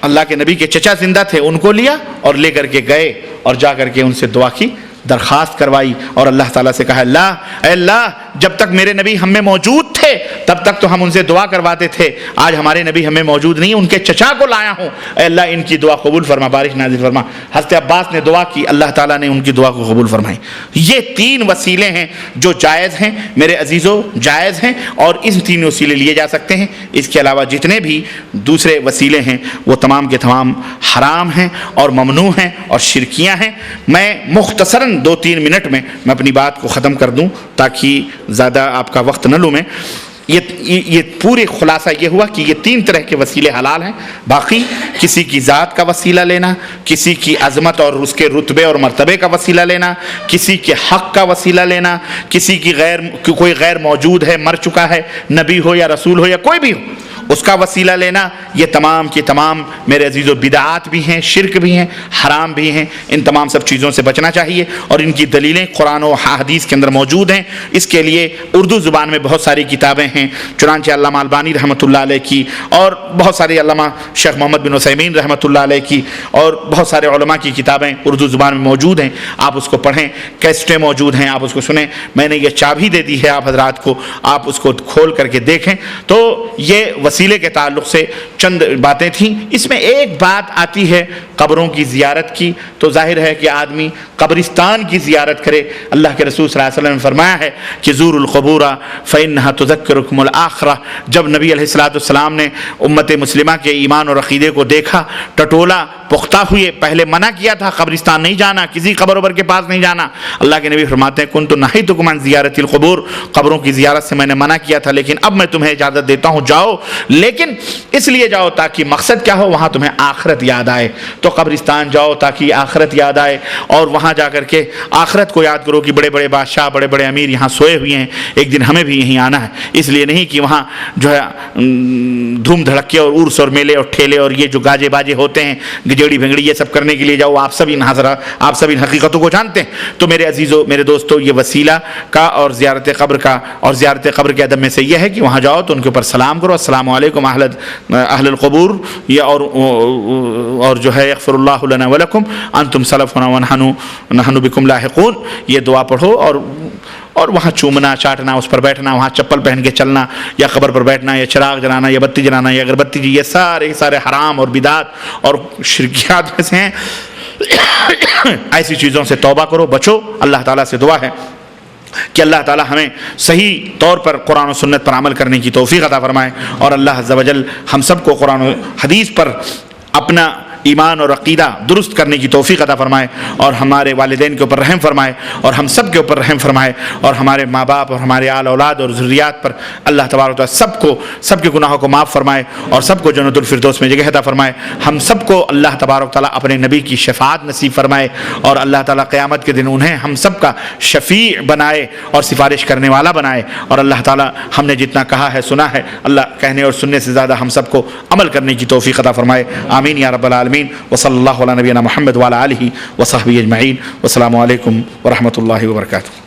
اللہ کے نبی کے چچا زندہ تھے, ان کو لیا اور لے کر کے گئے اور جا کر کے ان سے دعا کی درخواست کروائی, اور اللہ تعالیٰ سے کہا اے اللہ جب تک میرے نبی ہم میں موجود تھے تب تک تو ہم ان سے دعا کرواتے تھے, آج ہمارے نبی ہمیں موجود نہیں, ان کے چچا کو لایا ہوں, اے اللہ ان کی دعا قبول فرما, بارش نازل فرما. حضرت عباس نے دعا کی, اللہ تعالیٰ نے ان کی دعا کو قبول فرمائی. یہ 3 وسیلے ہیں جو جائز ہیں میرے عزیزو, جائز ہیں, اور اس 3 وسیلے لیے جا سکتے ہیں. اس کے علاوہ جتنے بھی دوسرے وسیلے ہیں وہ تمام کے تمام حرام ہیں اور ممنوع ہیں اور شرکیاں ہیں. میں مختصراً 2-3 منٹ میں اپنی بات کو ختم کر دوں تاکہ زیادہ آپ کا وقت نہ لوں میں. یہ پورے خلاصہ یہ ہوا کہ یہ 3 طرح کے وسیلے حلال ہیں. باقی کسی کی ذات کا وسیلہ لینا, کسی کی عظمت اور اس کے رتبے اور مرتبے کا وسیلہ لینا, کسی کے حق کا وسیلہ لینا, کسی کی کوئی غیر موجود ہے, مر چکا ہے, نبی ہو یا رسول ہو یا کوئی بھی ہو, اس کا وسیلہ لینا، یہ تمام کے تمام میرے عزیزو بدعات بھی ہیں، شرک بھی ہیں، حرام بھی ہیں. ان تمام سب چیزوں سے بچنا چاہیے، اور ان کی دلیلیں قرآن و حدیث کے اندر موجود ہیں. اس کے لیے اردو زبان میں بہت ساری کتابیں ہیں، چنانچہ علامہ البانی رحمۃ اللہ علیہ کی، اور بہت سارے علامہ شیخ محمد بن عثیمین رحمۃ اللہ علیہ کی، اور بہت سارے علماء کی کتابیں اردو زبان میں موجود ہیں. آپ اس کو پڑھیں، کیسٹیں موجود ہیں، آپ اس کو سنیں. میں نے یہ چابی دے دی ہے آپ حضرات کو، آپ اس کو کھول کر کے دیکھیں. تو یہ وسیلے کے تعلق سے چند باتیں تھیں. اس میں ایک بات آتی ہے قبروں کی زیارت کی، تو ظاہر ہے کہ آدمی قبرستان کی زیارت کرے. اللہ کے رسول صلی اللہ علیہ وسلم نے فرمایا ہے کہ زور القبور فإنها تذکرکم الآخرہ. جب نبی علیہ السلام نے امت مسلمہ کے ایمان اور عقیدے کو دیکھا، ٹٹولا پختہ ہوئے، پہلے منع کیا تھا قبرستان نہیں جانا، کسی قبر وبر کے پاس نہیں جانا. اللہ کے نبی فرماتے ہیں کنت نہیتکم عن زیارت القبور، قبروں کی زیارت سے میں نے منع کیا تھا، لیکن اب میں تمہیں اجازت دیتا ہوں، جاؤ. لیکن اس لیے جاؤ تاکہ مقصد کیا ہو، وہاں تمہیں آخرت یاد آئے. تو قبرستان جاؤ تاکہ آخرت یاد آئے، اور وہاں جا کر کے آخرت کو یاد کرو کہ بڑے بڑے بادشاہ، بڑے بڑے امیر یہاں سوئے ہوئے ہیں، ایک دن ہمیں بھی یہیں آنا ہے. اس لیے نہیں کہ وہاں جو ہے دھوم دھڑکے اور عرس اور میلے اور ٹھیلے اور یہ جو گاجے باجے ہوتے ہیں، گجیڑی بھنگڑی، یہ سب کرنے کے لیے جاؤ. آپ سب ان حقیقتوں کو جانتے ہیں. تو میرے عزیزو، میرے دوستو، یہ وسیلہ کا اور زیارت قبر کا اور زیارت قبر کے ادب میں سے یہ ہے کہ وہاں جاؤ تو ان کے اوپر سلام کرو، السلام علیکم اہل القبور، یہ اور جو ہے یغفر اللہ لنا ولکم انتم سلفنا ونحن بکم لاحقون، یہ دعا پڑھو. اور وہاں چومنا، چاٹنا، اس پر بیٹھنا، وہاں چپل پہن کے چلنا، یا قبر پر بیٹھنا، یا چراغ جلانا، یا بتی جلانا، یا اگربتی جی، یہ سارے حرام اور بدعات اور شرکیات میں سے ہیں. ایسی چیزوں سے توبہ کرو، بچو. اللہ تعالیٰ سے دعا ہے کہ اللہ تعالیٰ ہمیں صحیح طور پر قرآن و سنت پر عمل کرنے کی توفیق عطا فرمائے، اور اللہ عز و جل ہم سب کو قرآن و حدیث پر اپنا ایمان اور عقیدہ درست کرنے کی توفیق عطا فرمائے، اور ہمارے والدین کے اوپر رحم فرمائے، اور ہم سب کے اوپر رحم فرمائے، اور ہمارے ماں باپ اور ہمارے آل اولاد اور ذریات پر اللہ تبارک و تعالیٰ سب کے گناہوں کو معاف فرمائے، اور سب کو جنت الفردوس میں جگہ عطا فرمائے. ہم سب کو اللہ تبارک و تعالیٰ اپنے نبی کی شفاعت نصیب فرمائے، اور اللہ تعالیٰ قیامت کے دن انہیں ہم سب کا شفیع بنائے اور سفارش کرنے والا بنائے. اور اللہ تعالیٰ ہم نے جتنا کہا ہے، سنا ہے، اللہ کہنے اور سننے سے زیادہ ہم سب کو عمل کرنے کی توفیق عطا فرمائے. آمین یا رب العالمین. وصلی اللہ علی نبینا محمد وعلی آلہ وصحبہ اجمعین. والسلام علیکم ورحمۃ اللہ وبرکاتہ.